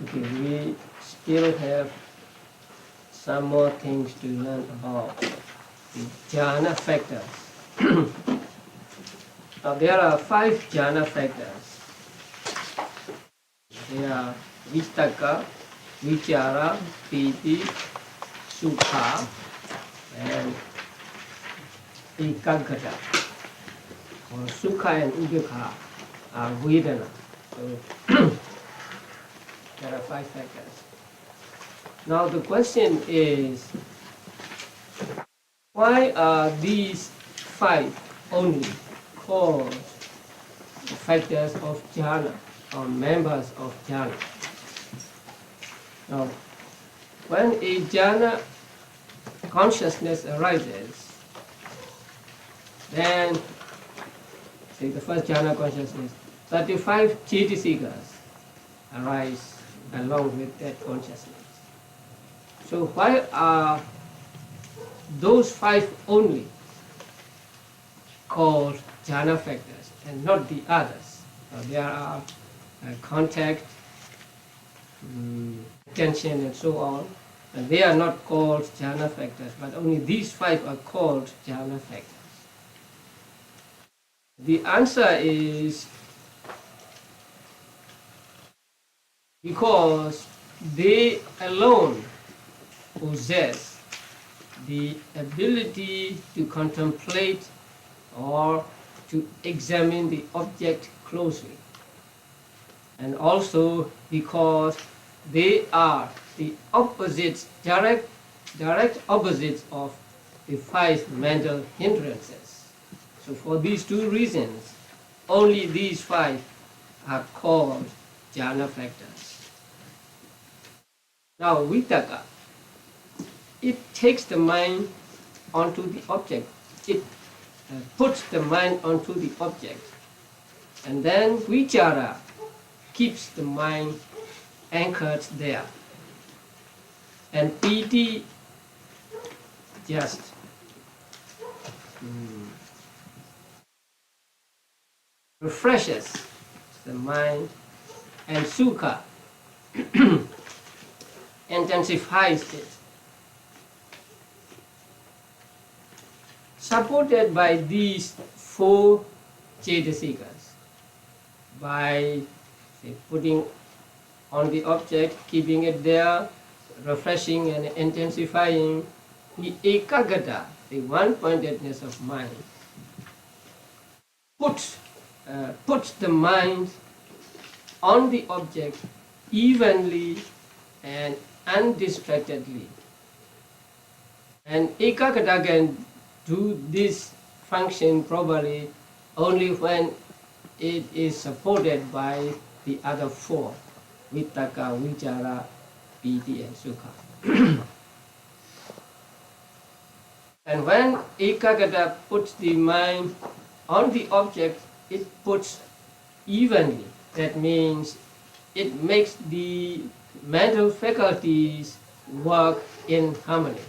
Okay, we still have some more things to learn about the jhana factors. Now there are 5 jhana factors. They are vitakka, vichara, piti, sukha, and ekaggata. Or sukha and upekkha are vedana. So there are 5 factors. Now the question is, why are these 5 only called factors of jhana or members of jhana? Now, when a jhana consciousness arises, then, say the first jhana consciousness, 35 cetasikas arise along with that consciousness. So why are those 5 only called jhana factors and not the others? There are contact, attention and so on, and they are not called jhana factors, but only these 5 are called jhana factors. The answer is because they alone possess the ability to contemplate or to examine the object closely, and also because they are the opposites, direct opposites of the 5 mental hindrances. So for these 2 reasons, only these 5 are called jhana factors. Now vitakka, it takes the mind onto the object. It puts the mind onto the object. And then vichara keeps the mind anchored there. And piti just refreshes the mind, and sukha intensifies it. Supported by these 4 cetasikas, by say, putting on the object, keeping it there, refreshing and intensifying, the ekaggata, the one-pointedness of mind, puts the mind on the object evenly and undistractedly. And ekaggata can do this function properly only when it is supported by the other 4, vitakka, vichara, piti and sukha. And when ekaggata puts the mind on the object, it puts evenly. That means it makes the mental faculties work in harmony,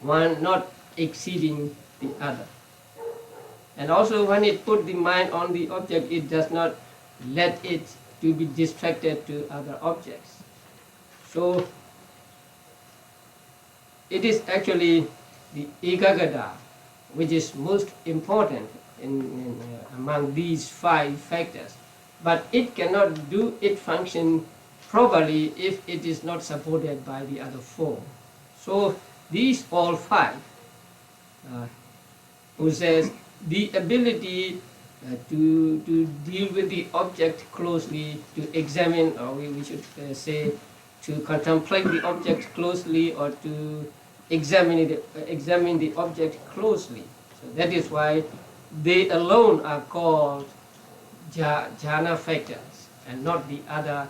one not exceeding the other. And also when it puts the mind on the object, it does not let it to be distracted to other objects. So it is actually the ekaggata which is most important among these 5 factors. But it cannot do its function properly if it is not supported by the other 4. So these all 5 possess the ability to deal with the object closely, to examine, or we should say, to contemplate the object closely, or to examine the object closely. So that is why they alone are called jhana factors, and not the other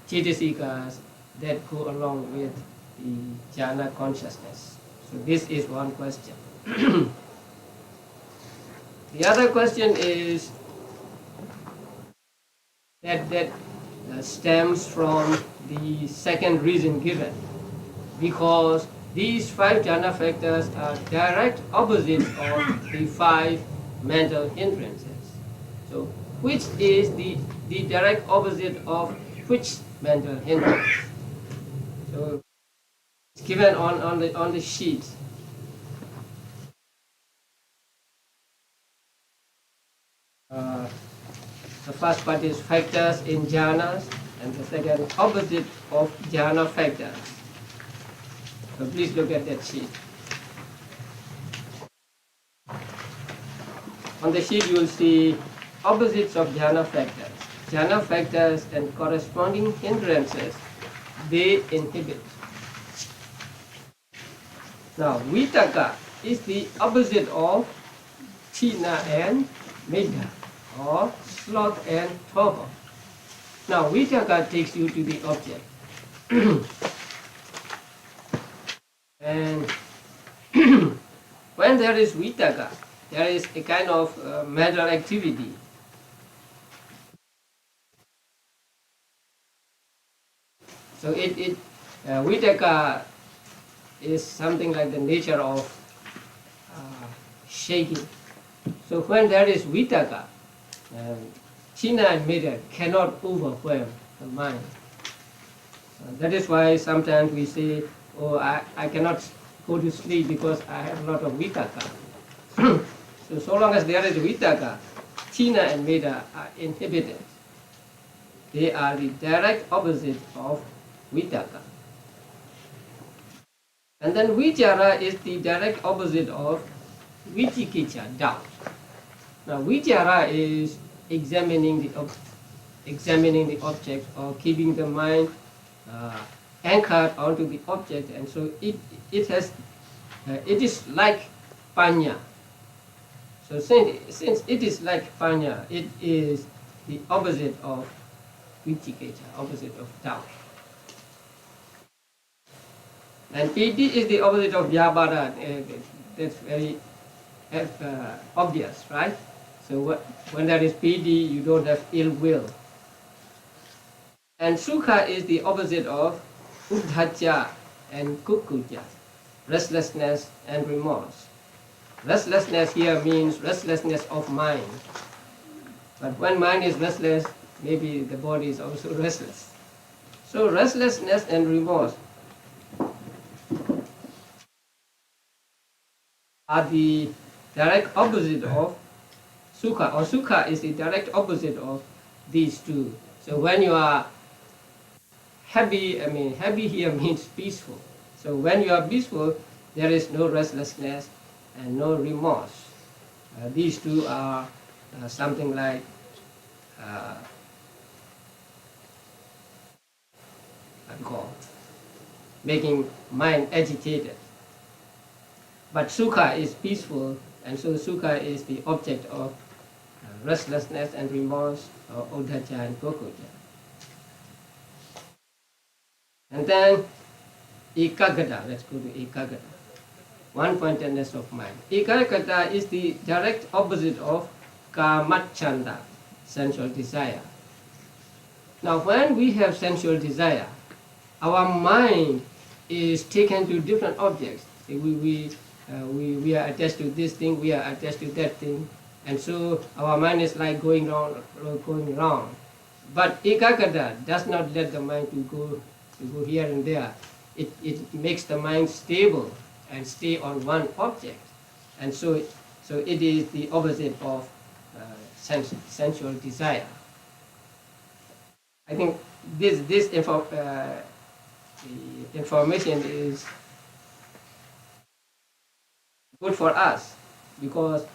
cetasikas that go along with the jhana consciousness. So this is one question. The other question is that stems from the second reason given, because these 5 jhana factors are direct opposites of the 5 mental hindrances. So which is the direct opposite of which mental hindrance. So it's given on the sheet. The first part is factors in jhanas, and the second opposite of jhana factors. So please look at that sheet. On the sheet you will see opposites of jhana factors. Jhana factors and corresponding hindrances, they inhibit. Now, vitaka is the opposite of china and medha, or sloth and torpor. Now, vitaka takes you to the object. And when there is vitaka, there is a kind of mental activity. So vitaka is something like the nature of shaking. So when there is vitaka, china and medha cannot overwhelm the mind. That is why sometimes we say, oh, I cannot go to sleep because I have a lot of vitaka. So long as there is vitaka, china and medha are inhibited. They are the direct opposite of vitaka. And then vichara is the direct opposite of vicikiccha, doubt. Now vichara is examining the object, or keeping the mind anchored onto the object, and so it is like panya. So since it is like panya, it is the opposite of vicikiccha, opposite of doubt. And piti is the opposite of vyabhara. That's very obvious, right? So when there is piti, you don't have ill will. And sukha is the opposite of uddhacca and kukkucca, restlessness and remorse. Restlessness here means restlessness of mind. But when mind is restless, maybe the body is also restless. So restlessness and remorse are the direct opposite of sukha, or sukha is the direct opposite of these two. So when you are happy, happy here means peaceful. So when you are peaceful, there is no restlessness and no remorse. These two are something like making mind agitated. But sukha is peaceful, and so sukha is the object of restlessness and remorse, or uddhacca and kukkucca. And then ekaggata, let's go to ekaggata, one-pointedness of mind. Ekaggata is the direct opposite of kamacchanda, sensual desire. Now when we have sensual desire, our mind is taken to different objects. We are attached to this thing, we are attached to that thing, and so our mind is like going wrong. But ekaggata does not let the mind to go here and there. It makes the mind stable and stay on one object, and so it is the opposite of sensual desire. I think this information is good for us, because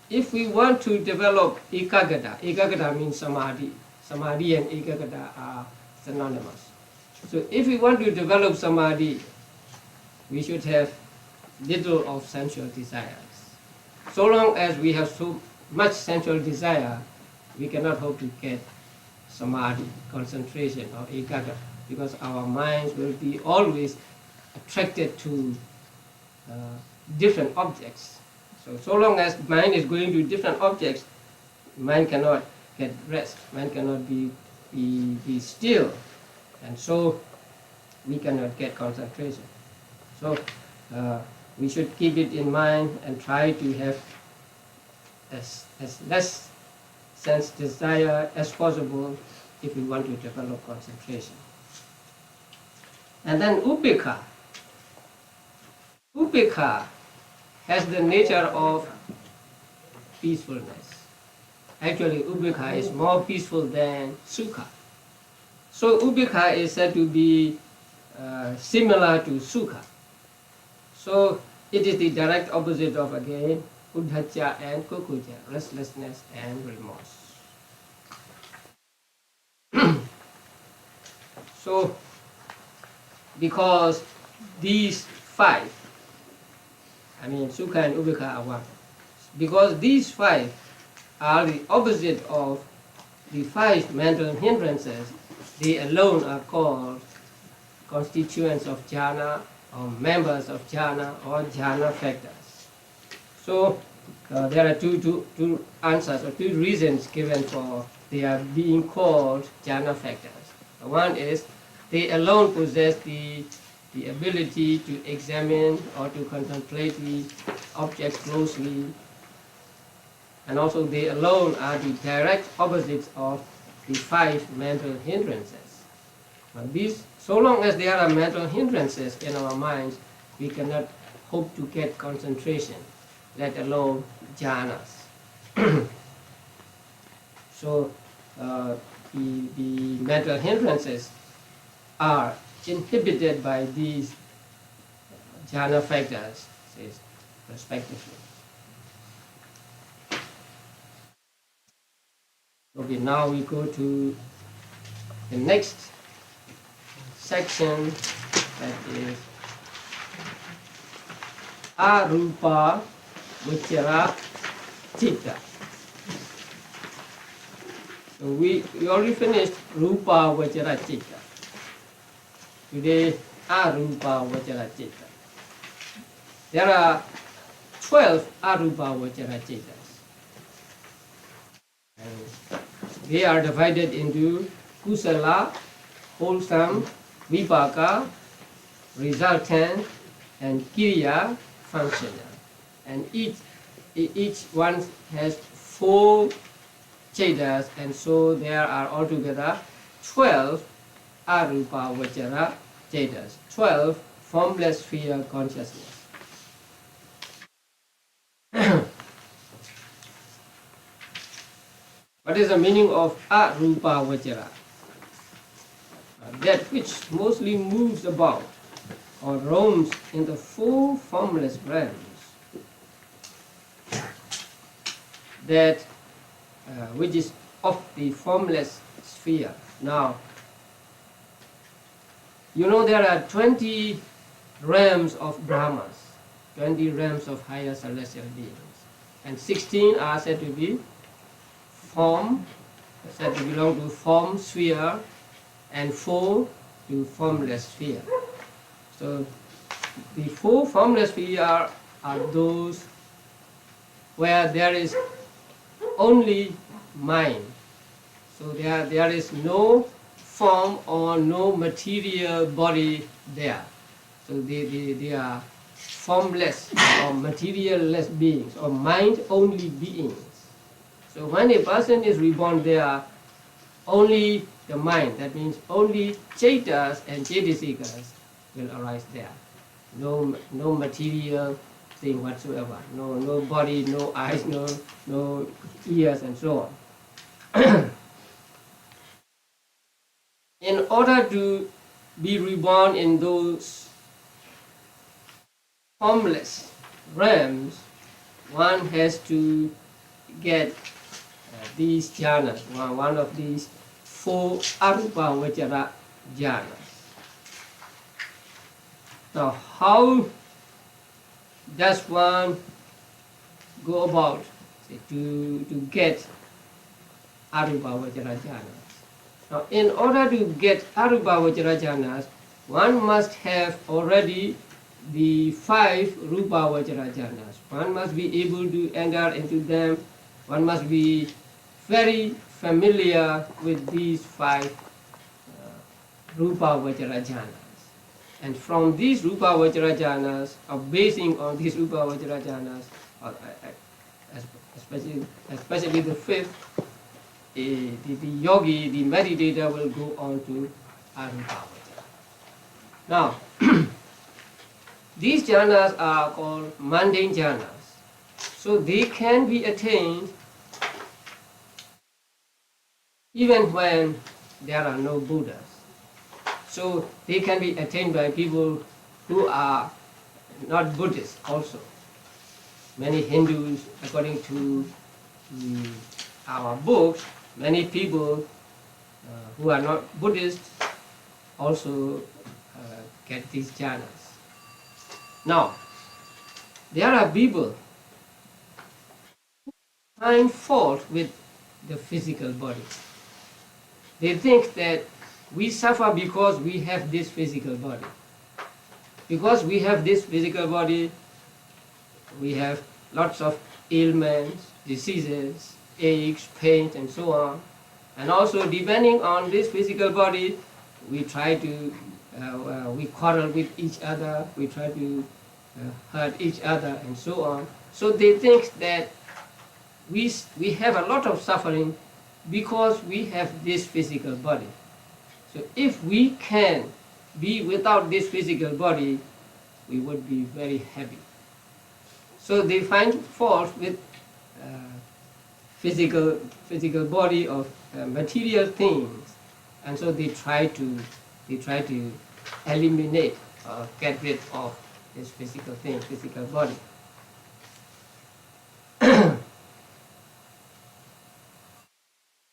if we want to develop ekaggata means samadhi. Samadhi and ekaggata are synonymous. So if we want to develop samadhi, we should have little of sensual desires. So long as we have so much sensual desire, we cannot hope to get samadhi, concentration, or ekaggata, because our minds will be always attracted to different objects. So long as mind is going to different objects, mind cannot get rest, mind cannot be still, and so we cannot get concentration. So we should keep it in mind and try to have as less sense desire as possible if we want to develop concentration. And then upekha. Upekha has the nature of peacefulness. Actually, upekha is more peaceful than sukha. So upekha is said to be similar to sukha. So it is the direct opposite of, again, uddhacca and kukucca, restlessness and remorse. So, because these five, I mean sukha and upekha are one, because these five are the opposite of the five mental hindrances, they alone are called constituents of jhana, or members of jhana, or jhana factors. So there are two answers, or two reasons given for they are being called jhana factors. One is they alone possess the ability to examine or to contemplate the object closely, and also they alone are the direct opposites of the five mental hindrances. Now these, so long as there are mental hindrances in our minds, we cannot hope to get concentration, let alone jhanas. So the mental hindrances are inhibited by these jhana factors, respectively. Okay, now we go to the next section, that is arupa vichara citta. So we already finished rupa vichara citta. Today arupa vichara citta. There are 12 arupa vichara cittas. And they are divided into kusala, wholesome, vipaka, resultant, and kiriya, functional. And each one has 4 cittas, and so there are altogether 12 arupa vichara cittas, 12 formless sphere consciousness. What is the meaning of arupa vichara? That which mostly moves about or roams in the 4 formless realms, that which is of the formless sphere. Now, you know there are 20 realms of Brahmas, 20 realms of higher celestial beings, and 16 are said to be form, said to belong to form sphere, and 4 to formless sphere. So the 4 formless sphere are those where there is only mind. So there is no form or no material body there. So they are formless or materialless beings, or mind-only beings. So when a person is reborn there, only the mind, that means only cetas and cetasikas will arise there. No material thing whatsoever. No body, no eyes, no ears, and so on. In order to be reborn in those formless realms, one has to get these jhanas, one of these 4 arupa vichara jhanas. Now, how does one go about to get arupa vichara jhanas? Now, in order to get arupa vichara jhanas, one must have already the 5 rupa vichara jhanas. One must be able to enter into them. One must be very familiar with these 5 rupa vichara jhanas. And from these rupa vichara jhanas, or basing on these rupa vichara jhanas, especially the 5th, the yogi, the meditator, will go on to arupa vichara. Now, these jhanas are called mundane jhanas. So they can be attained even when there are no Buddhas. So they can be attained by people who are not Buddhists also. Many Hindus, according to our books, many people who are not Buddhists also get these jhanas. Now, there are people who find fault with the physical body. They think that we suffer because we have this physical body. Because we have this physical body, we have lots of ailments, diseases, aches, pains, and so on. And also, depending on this physical body, we try to, we quarrel with each other, we try to hurt each other, and so on. So they think that we have a lot of suffering because we have this physical body. So if we can be without this physical body, we would be very happy. So they find fault with physical body of material things, and so they try to eliminate or get rid of this physical thing, physical body.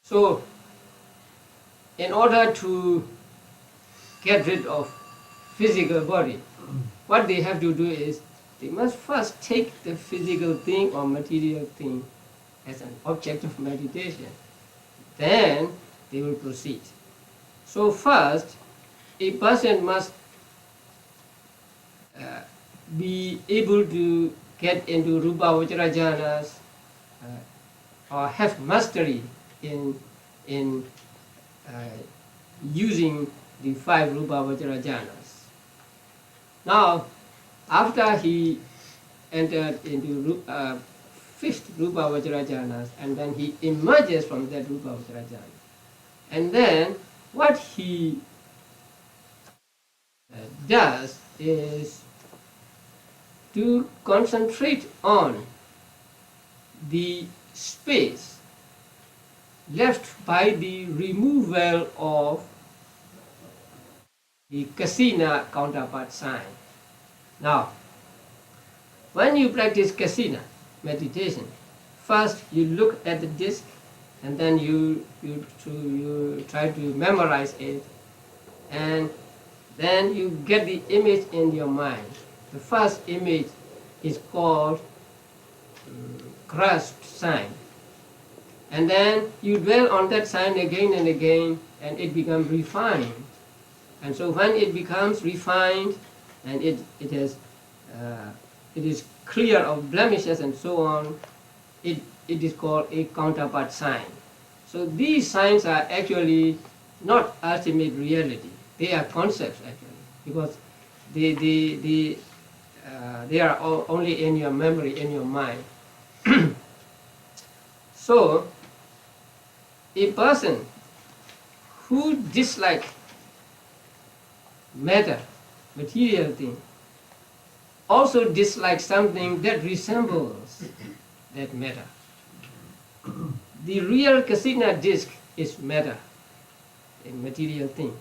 So, in order to get rid of physical body, what they have to do is they must first take the physical thing or material thing as an object of meditation. Then they will proceed. So first, a person must be able to get into Rupa Vajra jhanas or have mastery in using the 5 Rupa Vajra jhanas. Now, after he entered into 5th Rupa Vajra jhanas, and then he emerges from that Rupa Vajra jhana, and then what he does is to concentrate on the space left by the removal of the kasina counterpart sign. Now, when you practice kasina meditation, first you look at the disc, and then you try to memorize it, and then you get the image in your mind. The first image is called grasp sign, and then you dwell on that sign again and again, and it becomes refined. And so when it becomes refined and it is clear of blemishes and so on, it is called a counterpart sign. So these signs are actually not ultimate reality. They are concepts actually, because they are only in your memory, in your mind. So a person who dislikes matter, material thing, also dislikes something that resembles that matter. The real kasina disc is matter, a material thing.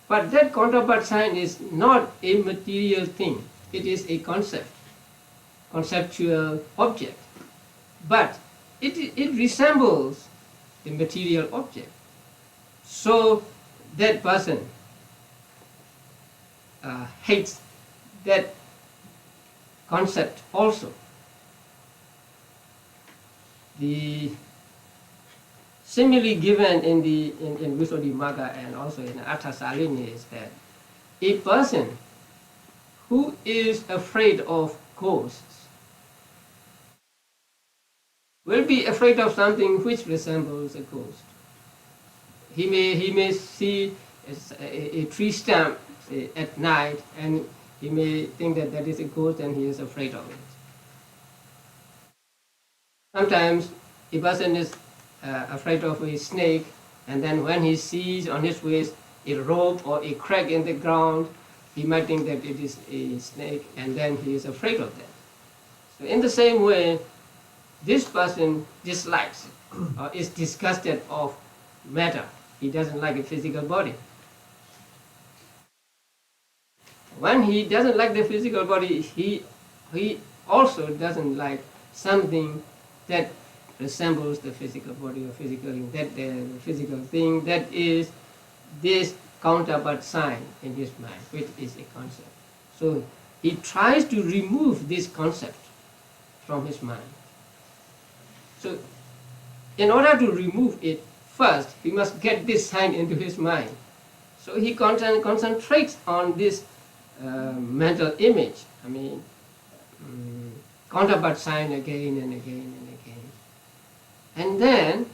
But that counterpart sign is not a material thing. It is a concept, conceptual object. But it resembles the material object. So that person hates that concept also. The simile given in Visuddhimagga and also in Arthasalini is that a person who is afraid of ghosts will be afraid of something which resembles a ghost. He may see a tree stump at night, and he may think that that is a ghost, and he is afraid of it. Sometimes a person is afraid of a snake, and then when he sees on his waist a rope or a crack in the ground, he might think that it is a snake, and then he is afraid of that. So in the same way, this person dislikes or is disgusted of matter. He doesn't like a physical body. When he doesn't like the physical body, he also doesn't like something that resembles the physical body or physical that the physical thing that is this counterpart sign in his mind, which is a concept. So he tries to remove this concept from his mind. So in order to remove it, first he must get this sign into his mind. So he concentrates on this mental image, counterpart sign again and again and again. And then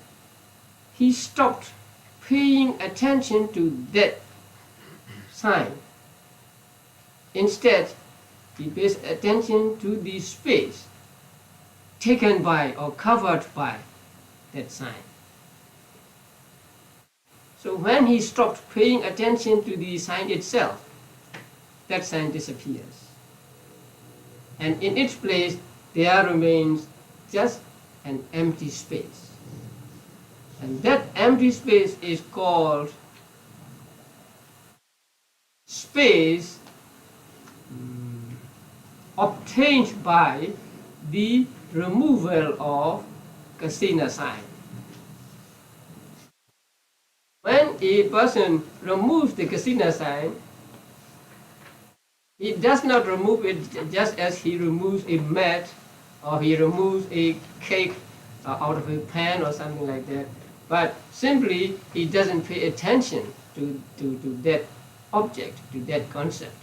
he stopped paying attention to that sign. Instead, he pays attention to the space taken by or covered by that sign. So when he stopped paying attention to the sign itself, that sign disappears. And in its place, there remains just an empty space. And that empty space is called space obtained by the removal of kasina sign. When a person removes the kasina sign, he does not remove it just as he removes a mat or he removes a cake out of a pan or something like that, but simply he doesn't pay attention to that object, to that concept.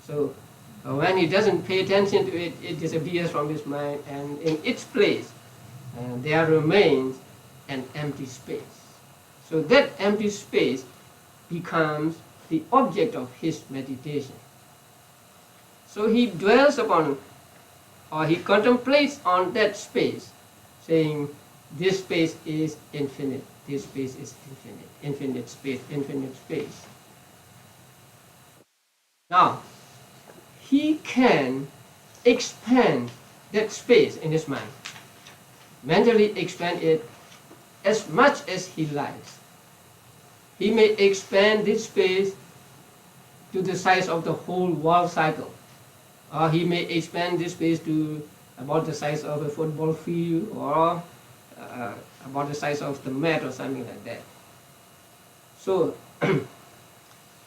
So when he doesn't pay attention to it, it disappears from his mind, and in its place there remains an empty space. So that empty space becomes the object of his meditation. So he dwells upon, or he contemplates on that space, saying, this space is infinite, this space is infinite, infinite space, infinite space. Now, he can expand that space in his mind, mentally expand it as much as he likes. He may expand this space to the size of the whole world cycle, or he may expand this space to about the size of a football field, or about the size of the mat or something like that. So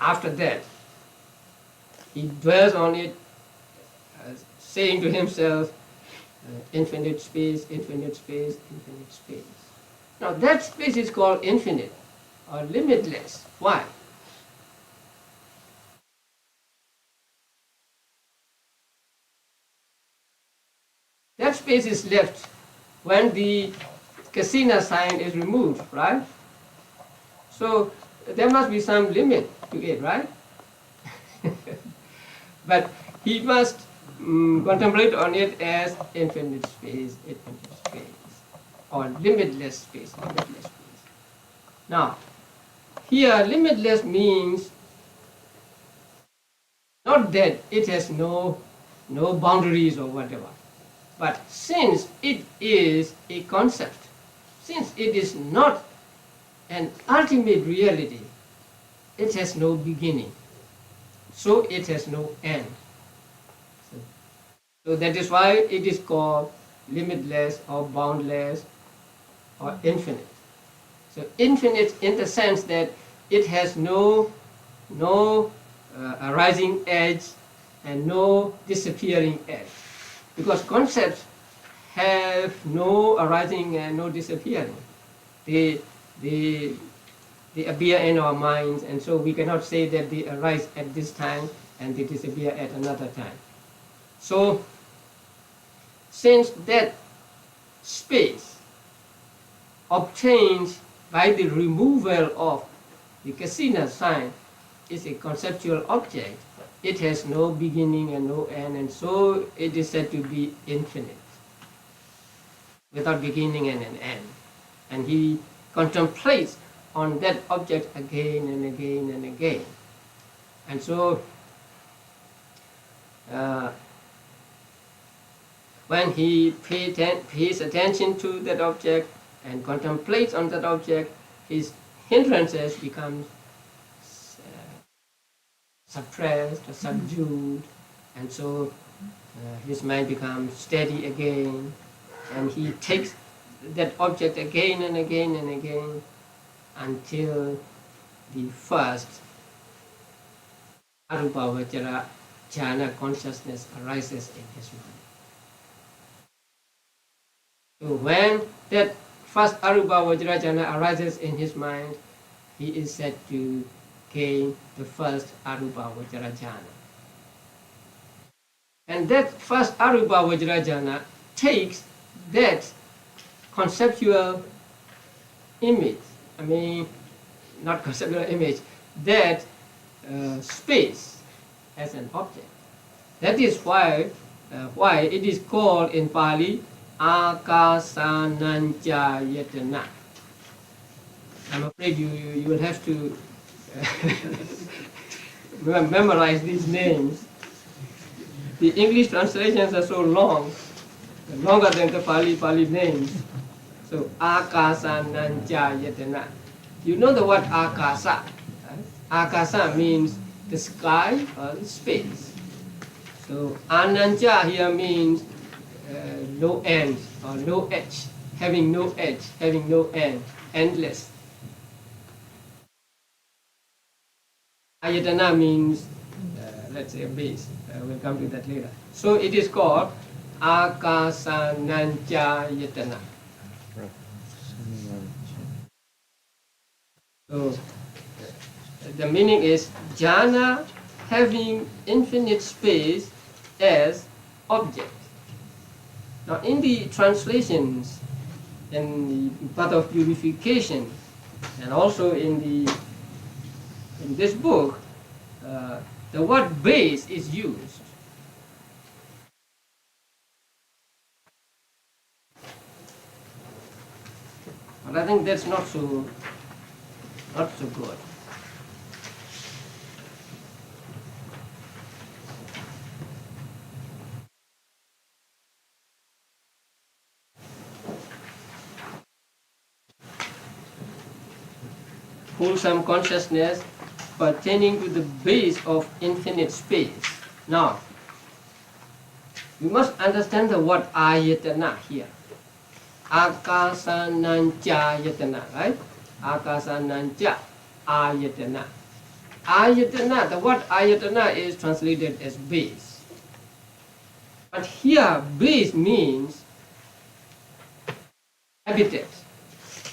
after that, he dwells on it, saying to himself, infinite space, infinite space, infinite space. Now that space is called infinite or limitless. Why? That space is left when the kasina sign is removed, right? So there must be some limit to it, right? But he must contemplate on it as infinite space, or limitless space, limitless space. Now, here limitless means not that it has no boundaries or whatever, but since it is a concept, since it is not an ultimate reality, it has no beginning, so it has no end. So that is why it is called limitless or boundless or infinite. So infinite in the sense that it has no arising edge and no disappearing edge. Because concepts have no arising and no disappearing. They appear in our minds, and so we cannot say that they arise at this time and they disappear at another time. So since that space obtained by the removal of the kasina sign is a conceptual object, it has no beginning and no end, and so it is said to be infinite, without beginning and an end. And he contemplates on that object again and again and again. And so when he pays attention to that object and contemplates on that object, his hindrances become suppressed or subdued, and so his mind becomes steady again, and he takes that object again and again and again until the first arupavajara jhana consciousness arises in his mind. So when that first arupavajara jhana arises in his mind, he is said to gain the first arupavajara jhana. And that first arupavajara jhana takes that conceptual image, not conceptual image, that space as an object. That is why it is called in Pali Akasananjayatana. I'm afraid you will have to memorize these names. The English translations are so long, longer than the Pali names. So Akasananjayatana. You know the word Akasa. Right? Akasa means the sky or the space. So Ananja here means no end or no edge, having no edge, having no end, endless. Ayatana means, let's say, a base. We'll come to that later. So it is called Akasananjayatana. So the meaning is jhana having infinite space as object. Now in the translations, in the path of purification, and also in this book, the word base is used. But I think that's not so good. Wholesome consciousness pertaining to the base of infinite space. Now, we must understand the word ayatana here. Akasananjayatana, right? Akasananja ayatana. Ayatana, the word ayatana is translated as base. But here, base means habitat,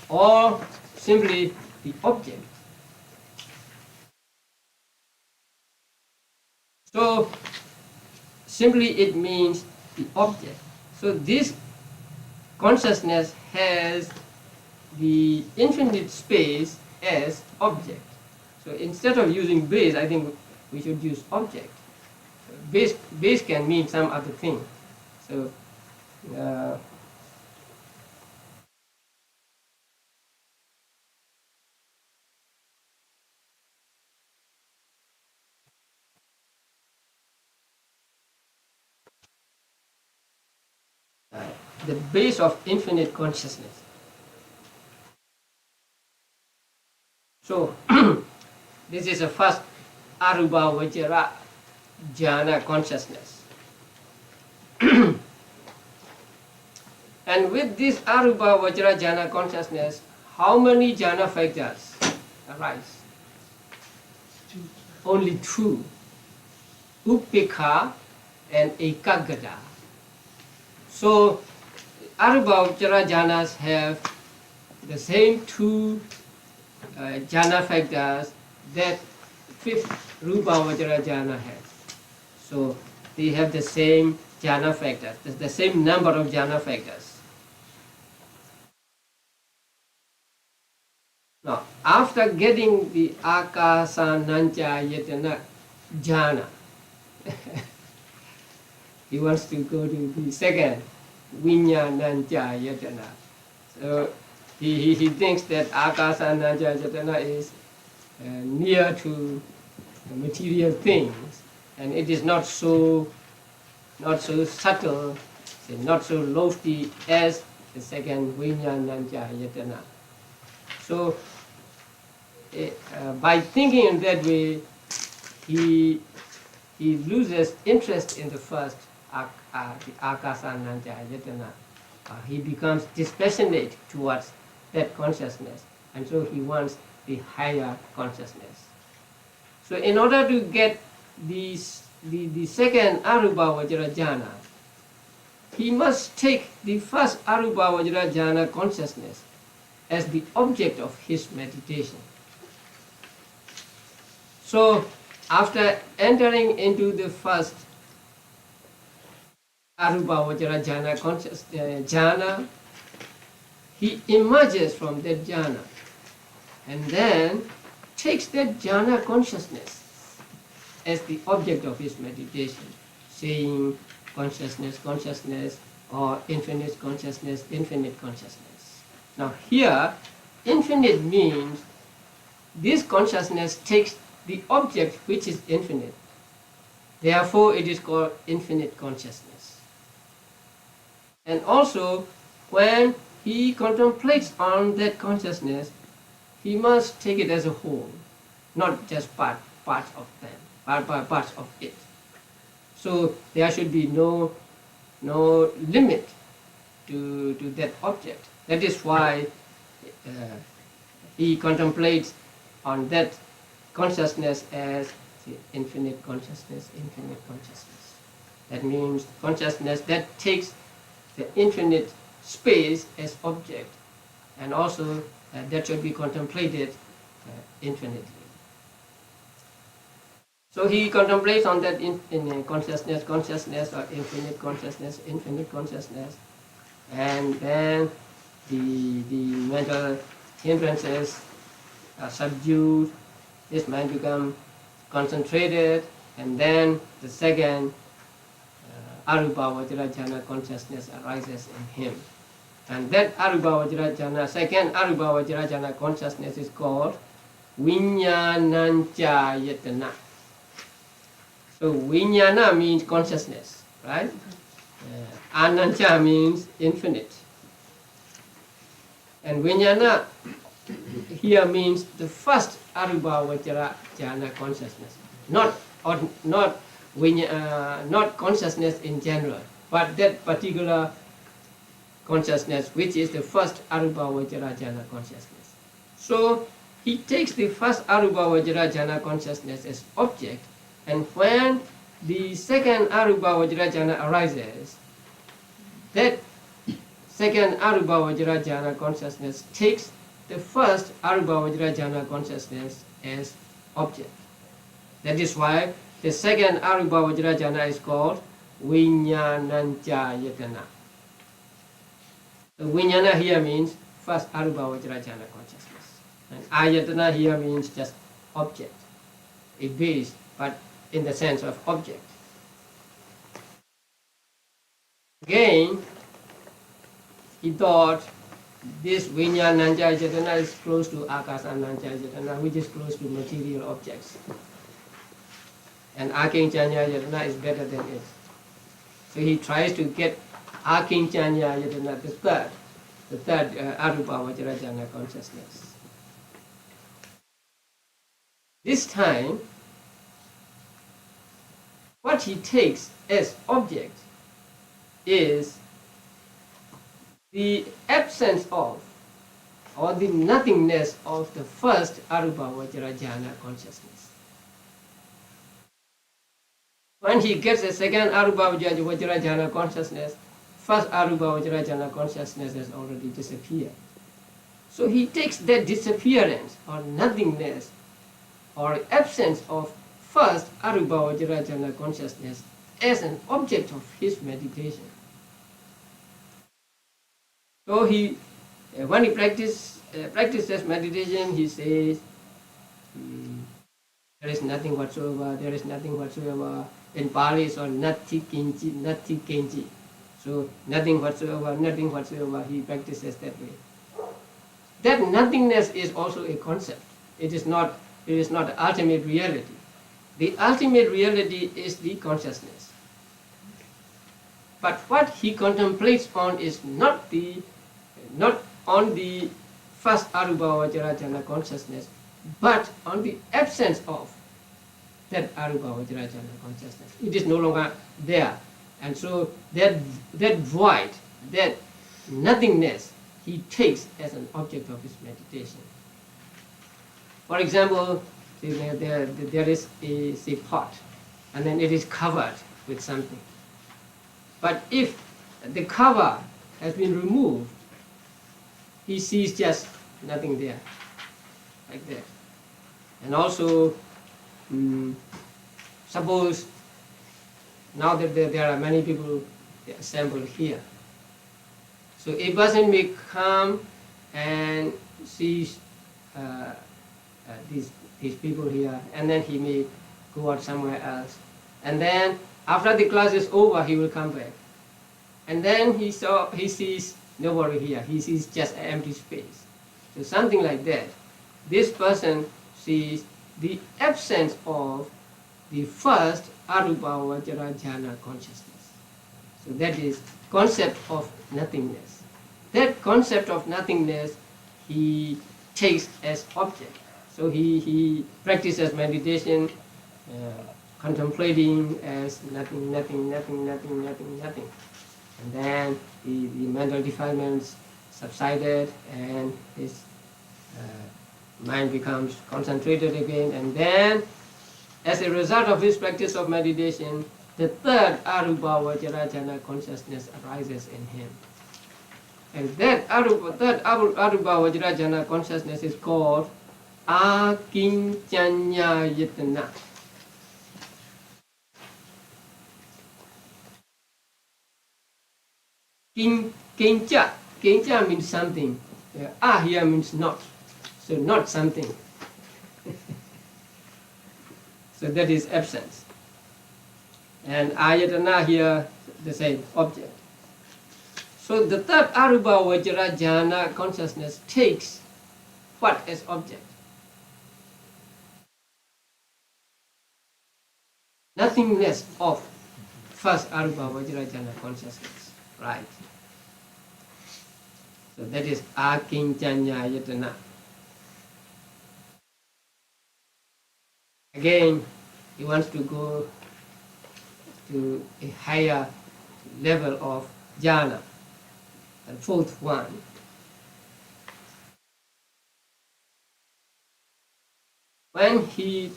or simply the object. So, simply it means the object. So this consciousness has the infinite space as object. So instead of using base, I think we should use object. Base can mean some other thing. So the base of infinite consciousness. So this is the first arupavajara jhana consciousness. And with this arupavajara jhana consciousness, how many jhana factors arise? Only two. Upekha and ekaggata. So arupavajara jhanas have the same two jhana factors that fifth rupavajara jhana has. So they have the same jhana factors, the same number of jhana factors. Now, after getting the akasananjayatana jhana, he wants to go to the second vinyananjayatana. So he thinks that akasananjayatana is near to the material things, and it is not so not so subtle, not so lofty as the second Vijnananja-ayatana. So by thinking in that way, he loses interest in the first, the Akasananja-ayatana. He becomes dispassionate towards that consciousness, and so he wants the higher consciousness. So in order to get the second Arupa Vajrajana, he must take the first Arupa Vajrajana consciousness as the object of his meditation. So after entering into the first Arupa Vajrajana jhana, he emerges from that jhana and then takes that jhana consciousness as the object of his meditation, saying consciousness, consciousness, or infinite consciousness, infinite consciousness. Now here, infinite means this consciousness takes the object which is infinite. Therefore, it is called infinite consciousness. And also, when he contemplates on that consciousness, he must take it as a whole, not just parts of them, parts of it. So there should be no limit to that object. That is why he contemplates on that consciousness as the infinite consciousness, infinite consciousness. That means consciousness that takes the infinite space as object, and also that should be contemplated infinitely. So he contemplates on that in consciousness, consciousness, or infinite consciousness, infinite consciousness, and then the mental hindrances are subdued. This mind becomes concentrated, and then the second Arupa Vajrajana consciousness arises in him. And that Arupa Vajrajana, second Arupa Vajrajana consciousness is called Vijnananja-ayatana. So Vijnana means consciousness, right? Ananja means infinite. And Vijnana here means the first Arupa Vajrajana consciousness, not consciousness in general, but that particular consciousness which is the first Arupa Vajrajana consciousness. So he takes the first Arupa Vajrajana consciousness as object, and when the second Arupa Vajrajana arises, that second Arupa Vajrajana consciousness takes the first Arupa Vajrajana consciousness as object. That is why the second Arupa Vajrajana is called Vijnananja-ayatana. The Vijnana here means first Arupa Vajrajana consciousness. And Ayatana here means just object, a base, but in the sense of object. Again, he thought this Vijnananja-ayatana is close to Akasananja-ayatana, which is close to material objects. And Akinchanya-ayatana is better than it. So he tries to get Akinchanya-ayatana, the third Arupa Vajrajana consciousness. This time, what he takes as object is the absence of, or the nothingness of, the first Arupa Vajrajana consciousness. When he gets a second Arupa Vajrajana consciousness, first Arupa Vajrajana consciousness has already disappeared. So he takes that disappearance or nothingness or absence of first Arupa Vajrajana consciousness as an object of his meditation. So he, when he practices meditation, he says, there is nothing whatsoever, there is nothing whatsoever. In Pali it's called nati kinchi, nati kenchi. So nothing whatsoever, he practices that way. That nothingness is also a concept. It is not the ultimate reality. The ultimate reality is the consciousness. But what he contemplates on is not on the first Arupa Vajrajana consciousness, but on the absence of that Arupa Vajrajana consciousness. It is no longer there. And so that void, that nothingness, he takes as an object of his meditation. For example, there is a pot, and then it is covered with something. But if the cover has been removed, he sees just nothing there, like that. And also, suppose now that there are many people assembled here, so a person may come and sees these people here, and then he may go out somewhere else, and then after the class is over, he will come back, and then he sees nobody here. He sees just an empty space. So something like that. This person sees the absence of the first Arupa Vajrajana consciousness. So that is concept of nothingness. That concept of nothingness he takes as object. So he practices meditation, contemplating as nothing. And then the mental defilements subsided, and his mind becomes concentrated again. And then, as a result of his practice of meditation, the third Arupa Vajrajana consciousness arises in him. And that third Arupa Vajrajana consciousness is called Akincanyayatana. Kincha means something. Here means not. So not something. So that is absence. And ayatana here, the same object. So the third Arupa Vajrajana consciousness takes what as object? Nothingness of first Arupa Vajrajana consciousness. Right. So that is Akincanyayatana. Again, he wants to go to a higher level of jhana, the fourth one. When he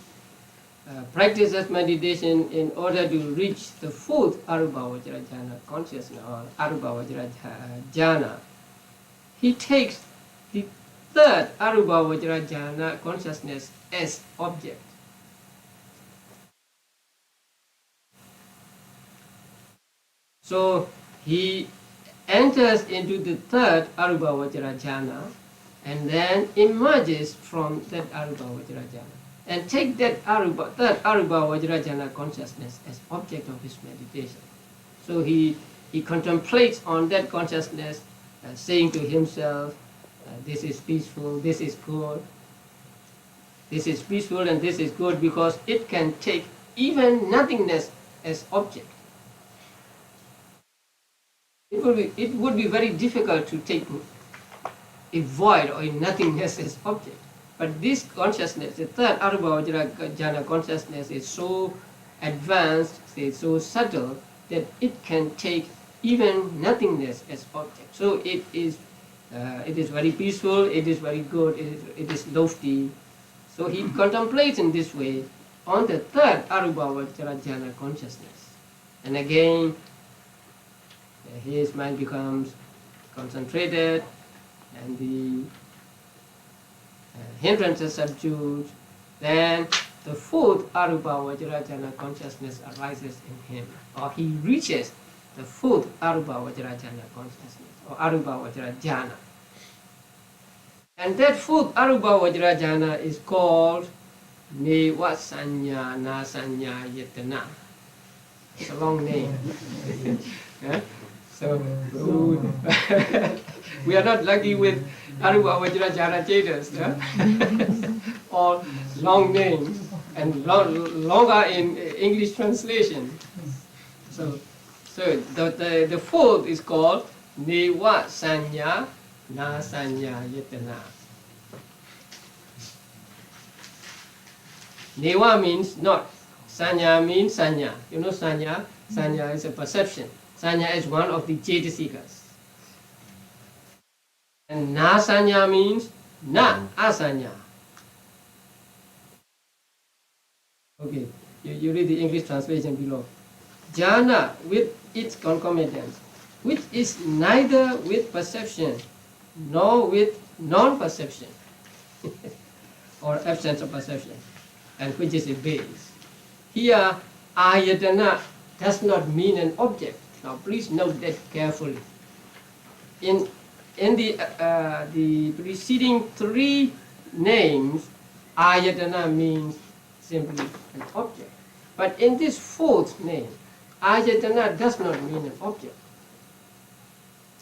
practices meditation in order to reach the fourth Arupa Vajrajana consciousness or Arupa Vajrajana, he takes the third Arupa Vajrajana consciousness as object. So he enters into the third Arupa Vajrajana and then emerges from that Arupa Vajrajana, and take that third Arupa Vajrajana consciousness as object of his meditation. So he contemplates on that consciousness, saying to himself, this is peaceful, this is good, this is peaceful and this is good, because it can take even nothingness as object. It would be very difficult to take a void or a nothingness as object. But this consciousness, the third Arupa Vajrajana consciousness, is so advanced, it's so subtle, that it can take even nothingness as object. So it is very peaceful, it is very good, it is lofty. So he contemplates in this way on the third Arupa Vajrajana consciousness. And again, his mind becomes concentrated, and the hindrances subdued. Then the fourth Arupa Vajrajana consciousness arises in him, or he reaches the fourth Arupa Vajrajana consciousness, or Arupa Vajrajana. And that fourth Arupa Vajrajana is called Neva Sanya Na Sanya Yetana. It's a long name. Yeah? So we are not lucky with Arupa Vajrajana Chetas, or long names and longer in English translation. So So the fourth is called Neva Sanya Na Sanya Yetana. Neva means not. Sanya means sanya. You know sanya? Sanya is a perception. Sanya is one of the Cetasikas. And na sanya means na asanya. Okay, you read the English translation below. Jhana with its concomitants, which is neither with perception nor with non-perception or absence of perception, and which is a base. Here, ayatana does not mean an object. Now, please note that carefully. In the preceding three names, ayatana means simply an object. But in this fourth name, ayatana does not mean an object.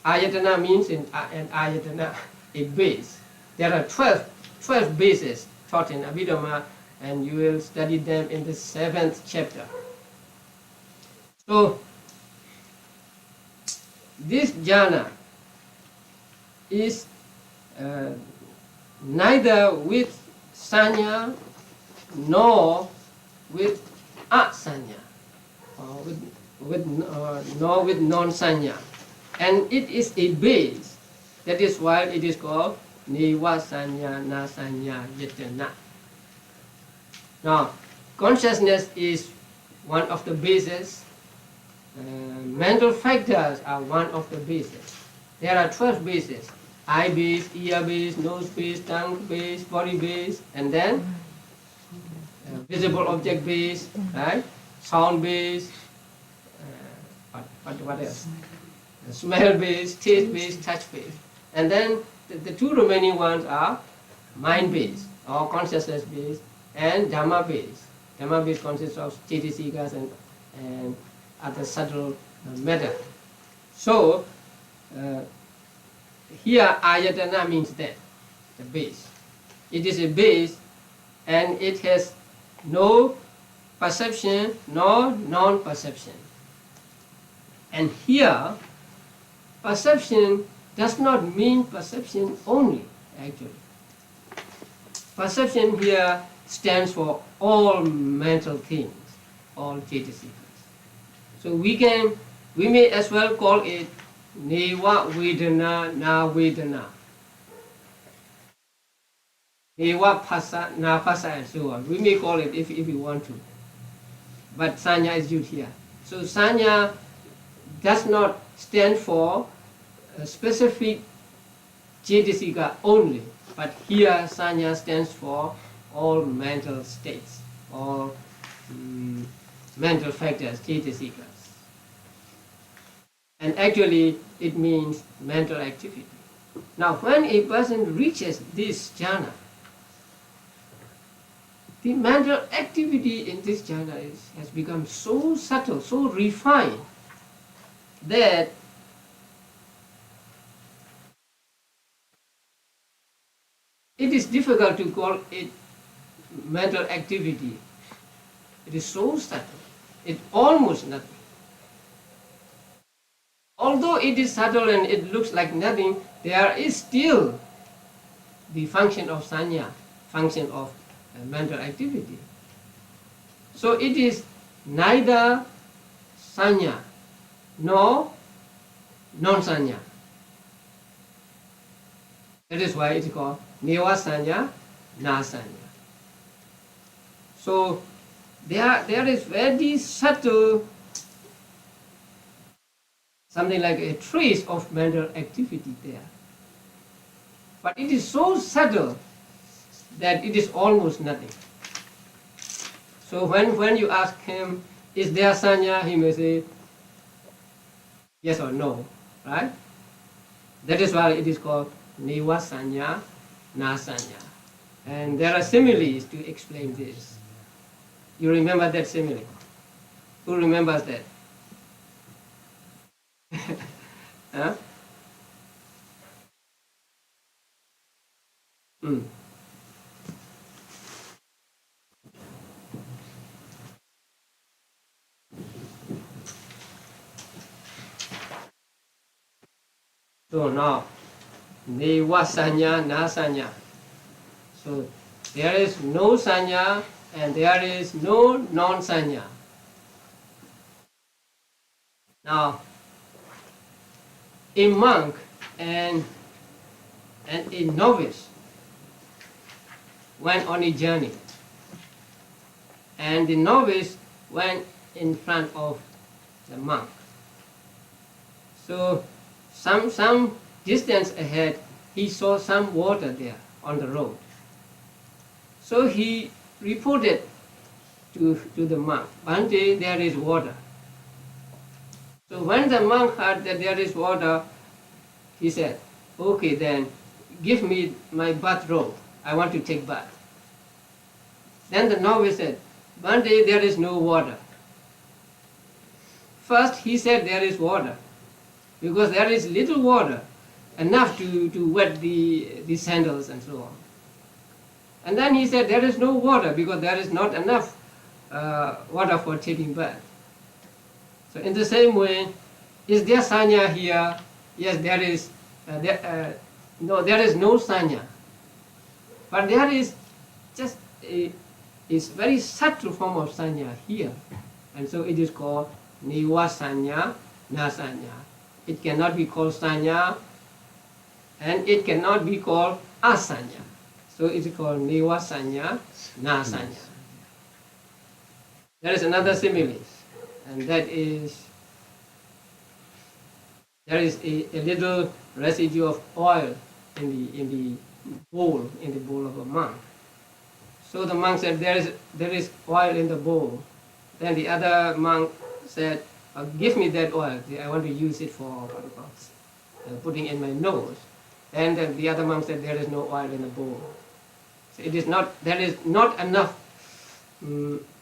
Ayatana means an ayatana, a base. There are 12 bases taught in Abhidhamma, and you will study them in the 7th chapter. So, this jhana is neither with sanya nor with asanya, nor with non-sanya. And it is a base. That is why it is called Neva Sanya Na Sanya Yetana. Now, consciousness is one of the bases. Mental factors are one of the bases. There are 12 bases: eye base, ear base, nose base, tongue base, body base, and then visible object base, right? Sound base, what else? Smell base, taste base, touch base. And then the two remaining ones are mind base or consciousness base and Dhamma base. Dhamma base consists of Cetasikas and other subtle matter. So, here ayatana means that, the base. It is a base and it has no perception nor non-perception. And here, perception does not mean perception only, actually. Perception here stands for all mental things, all Cetasikas. So we may as well call it Neva Vedana Na Vedana. Neva Phasa Na Phasa and so on. We may call it if we want to. But Sanya is used here. So Sanya does not stand for a specific Cetasika only, but here Sanya stands for all mental states, all mental factors, Cetasikas. And actually it means mental activity. Now when a person reaches this jhana, the mental activity in this jhana has become so subtle, so refined, that it is difficult to call it mental activity. It is so subtle. It's almost nothing. Although it is subtle and it looks like nothing, there is still the function of sanya, function of mental activity. So it is neither sanya nor non-sanya. That is why it is called Neva Sanya Na Sanya. So there is very subtle, something like a trace of mental activity there. But it is so subtle that it is almost nothing. So when you ask him, is there sanya, he may say yes or no, right? That is why it is called Neva Sanya Na Sanya. And there are similes to explain this. You remember that simile? Who remembers that? Huh? So now, Neva Sanya, Na Sanya. So there is no Sanya and there is no non-Sanya. Now, a monk and a novice went on a journey, and the novice went in front of the monk. So some distance ahead, he saw some water there on the road. So he reported to the monk, Bhante, there is water. So when the monk heard that there is water, he said, okay then, give me my bathrobe, I want to take bath. Then the novice said, Bhante, there is no water. First he said there is water, because there is little water, enough to wet the sandals and so on. And then he said there is no water, because there is not enough water for taking bath. So in the same way, is there sanya here? Yes, there is. No, there is no sanya. But there is just a very subtle form of sanya here. And so it is called niwa sanya, na sanya. It cannot be called sanya, and it cannot be called asanya. So it is called niwa sanya, na sanya. There is another simile, and that is, there is a little residue of oil in the bowl of a monk. So the monk said, there is oil in the bowl. Then the other monk said, give me that oil, I want to use it for putting in my nose. And then the other monk said, there is no oil in the bowl. So there is not enough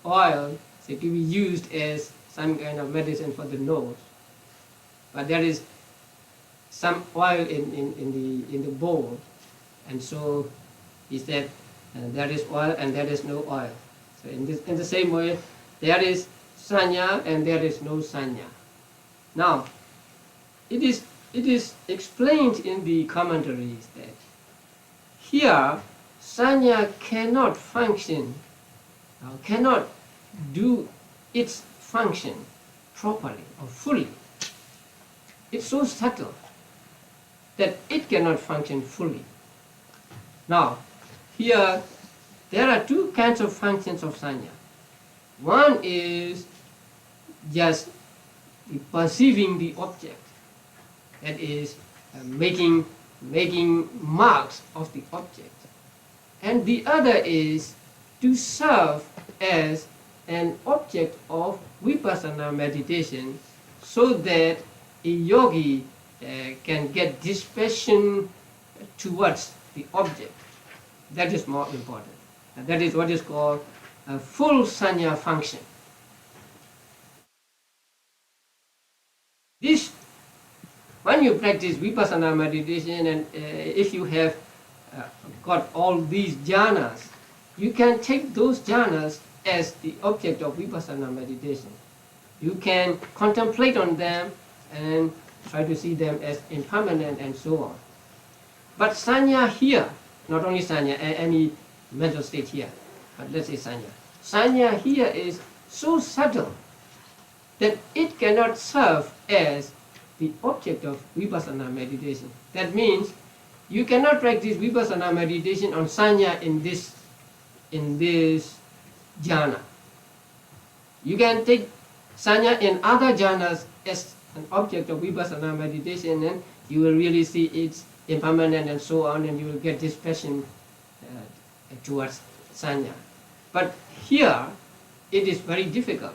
oil to be used as some kind of medicine for the nose. But there is some oil in the bowl. And so he said, there is oil and there is no oil. So in the same way, there is sanya and there is no sanya. Now, it is explained in the commentaries that here sanya cannot function, cannot do its function properly or fully. It's so subtle that it cannot function fully. Now, here there are two kinds of functions of sanya. One is just perceiving the object, that is making marks of the object. And the other is to serve as an object of vipassana meditation, so that a yogi can get dispassion towards the object. That is more important. And that is what is called a full sanya function. This, when you practice vipassana meditation, and if you have got all these jhanas, you can take those jhanas as the object of vipassana meditation. You can contemplate on them and try to see them as impermanent and so on. But sanya here, not only sanya, any mental state here, but let's say sanya. Sanya here is so subtle that it cannot serve as the object of vipassana meditation. That means you cannot practice vipassana meditation on sanya in this jhana. You can take sanya in other jhanas as an object of vipassana meditation, and you will really see its impermanent and so on, and you will get this passion towards sanya. But here it is very difficult.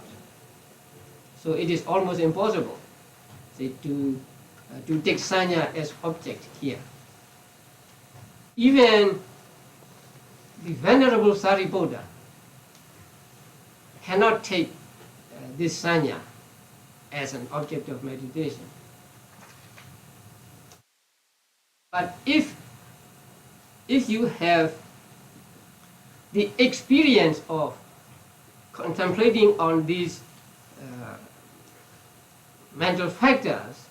So it is almost impossible, say, to take sanya as object here. Even the Venerable Sāriputra cannot take this sanya as an object of meditation. But if you have the experience of contemplating on these mental factors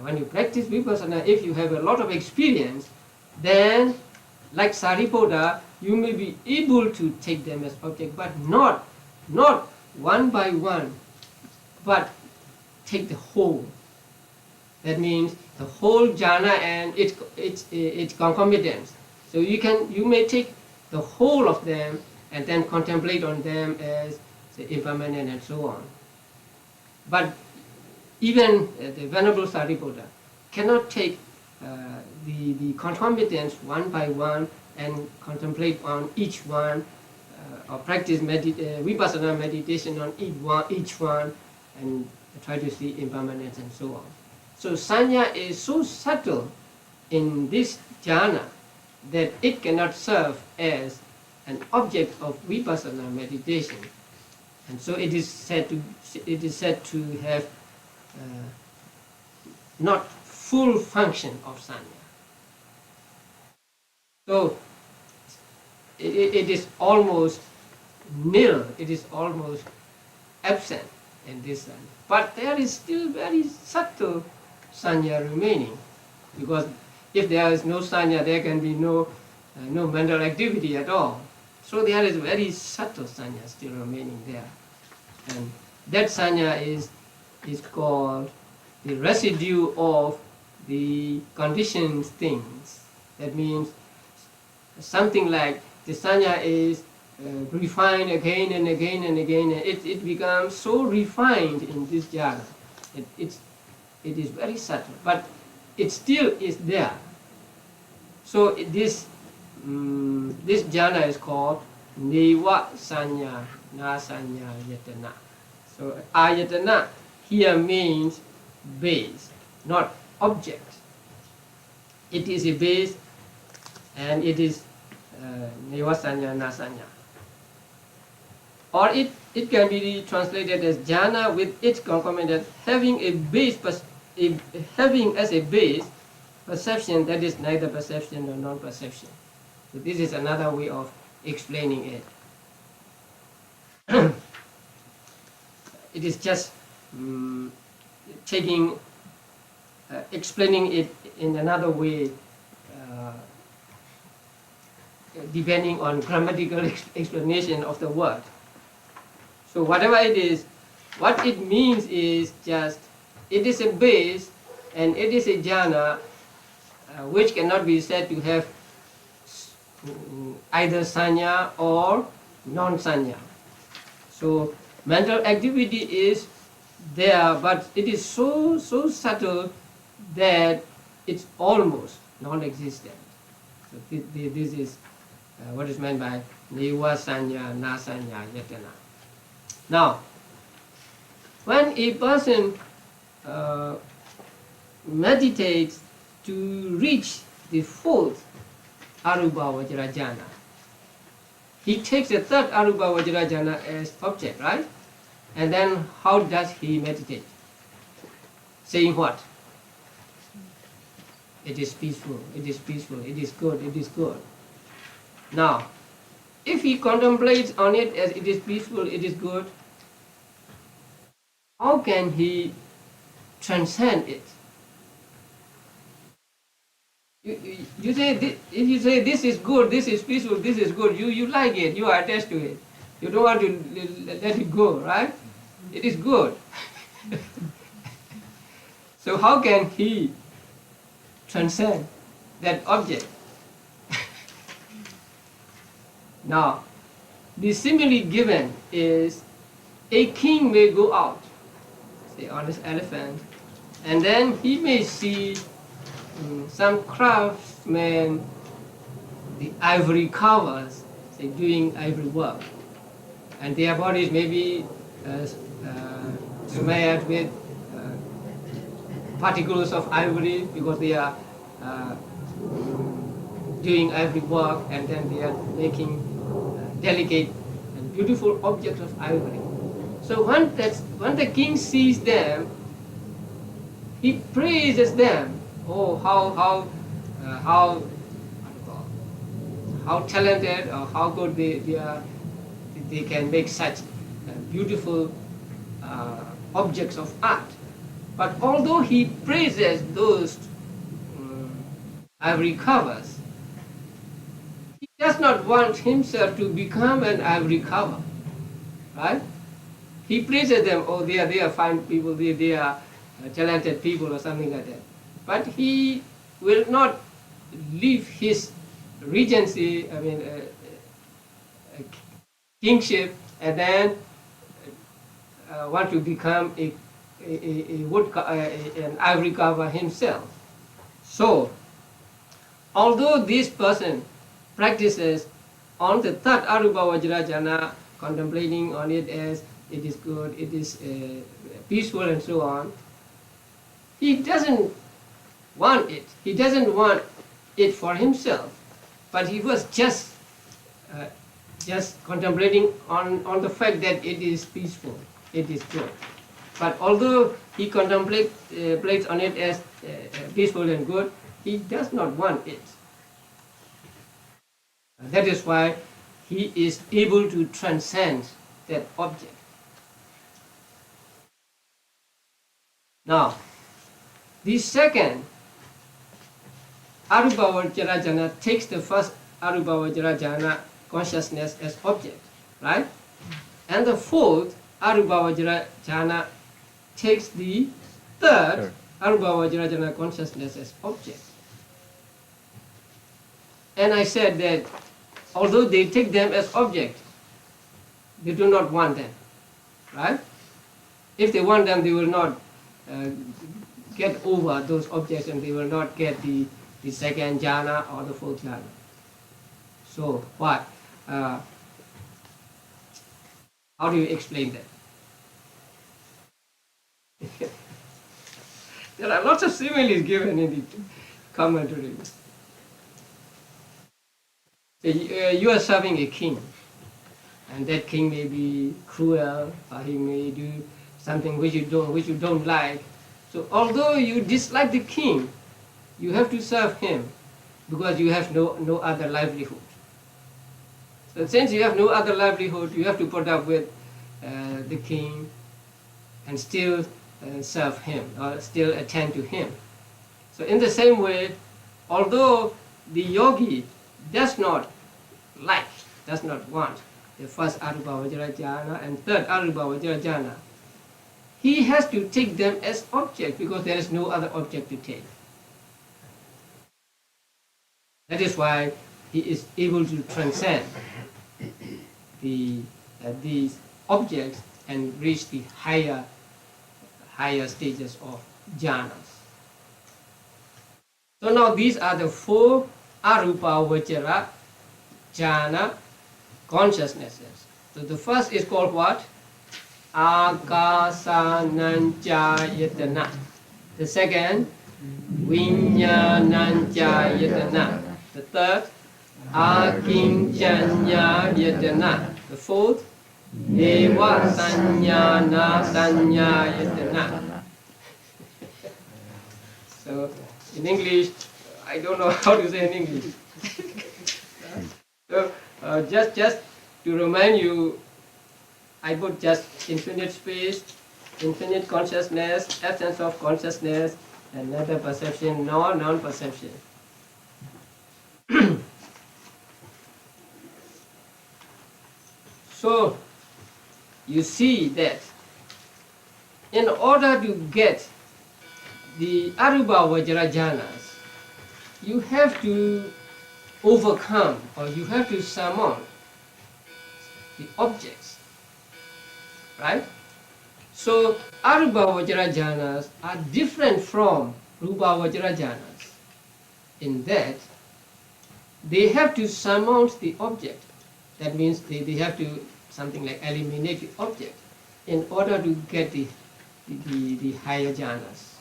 When you practice vipassana, if you have a lot of experience, then like Sariputta, you may be able to take them as object, but not one by one, but take the whole. That means the whole jhana and its concomitants. So you may take the whole of them and then contemplate on them as say, impermanent and so on. But even the Venerable Sariputta cannot take the concomitants one by one and contemplate on each one, or practice vipassana meditation on each one, and try to see impermanence and so on. So sanya is so subtle in this jhana that it cannot serve as an object of vipassana meditation, and so it is said to have not full function of sanya. So it is almost nil, it is almost absent in this sense. But there is still very subtle sanya remaining, because if there is no sanya, there can be no mental activity at all. So there is very subtle sanya still remaining there. And that sanya is called the residue of the conditioned things. That means something like the sanya is refined again and again and again, and it becomes so refined in this jhana. It is very subtle, but it still is there. So this jhana is called Neva Sanya Na Sanya Yatana. So Ayatana here means base, not object. It is a base, and it is Neva Sanya Na Sanya. Or it can be translated as jhana with its concomitant having a base, having as a base perception that is neither perception nor non-perception. So this is another way of explaining it. It is just explaining it in another way, depending on grammatical explanation of the word. So whatever it is, what it means is just, it is a base and it is a jhana which cannot be said to have either sanya or non-sanya. So mental activity is there, but it is so subtle that it's almost non-existent. So this is what is meant by Neva Sanya Na Sanya Yatana. Now, when a person meditates to reach the fourth Arupa Vajrajana, he takes the third Arupa Vajrajana as object, right? And then how does he meditate? Saying what? It is peaceful, it is peaceful, it is good, it is good. Now, if he contemplates on it as it is peaceful, it is good, how can he transcend it? You say, if you say this is good, this is peaceful, this is good, you like it, you are attached to it. You don't want to let it go, right? It is good. So how can he transcend that object? Now, the simile given is a king may go out, say on his elephant, and then he may see some craftsmen, the ivory carvers, say doing ivory work, and their bodies may be smeared with particles of ivory because they are doing ivory work, and then they are making delicate and beautiful objects of ivory. So when the king sees them, he praises them. Oh, how talented or how good they are! They can make such beautiful objects of art. But although he praises those ivory covers, he does not want himself to become an ivory cover, right? He praises them, oh, they are fine people, they are talented people or something like that. But he will not leave his regency, kingship, and then want to become an ivory carver himself. So, although this person practices on the third Arupa Vajrayana, contemplating on it as it is good, it is peaceful and so on, he doesn't want it. He doesn't want it for himself, but he was just contemplating on the fact that it is peaceful, it is good. But although he contemplates on it as peaceful and good, he does not want it. That is why he is able to transcend that object. Now, the second Arupa Vajrayana takes the first Arupa Vajrayana consciousness as object, right? And the fourth Arupa Vajrayana takes the third Arupa Vajrayana consciousness as object. And I said that although they take them as object, they do not want them, right? If they want them, they will not get over those objects, and they will not get the second jhana or the fourth jhana. So what? How do you explain that? There are lots of similes given in the commentary. So you are serving a king, and that king may be cruel, or he may do something which you don't like. So although you dislike the king, you have to serve him because you have no other livelihood. So since you have no other livelihood, you have to put up with the king and still serve him or still attend to him. So in the same way, although the yogi does not want the first Arupa Vajrayana and third Arupa Vajrayana, he has to take them as object because there is no other object to take. That is why he is able to transcend these objects and reach the higher stages of jhanas. So now these are the four Arupa Vajrayana consciousnesses. So the first is called what? Akasananchayatana. The second, Vinyananchayatana. The third, Akinchanyayatana. The fourth, Eva Sanyana Sanyayatana. So in English, I don't know how to say in English. So just to remind you, I put just infinite space, infinite consciousness, absence of consciousness, and another perception, non-perception. So you see that in order to get the Arupa Vajrayanas, you have to overcome, or you have to summon the objects, right? So Arupa Vajrayanas are different from Rupa Vajrayanas in that they have to surmount the object. That means they have to something like eliminate the object in order to get the higher jhanas.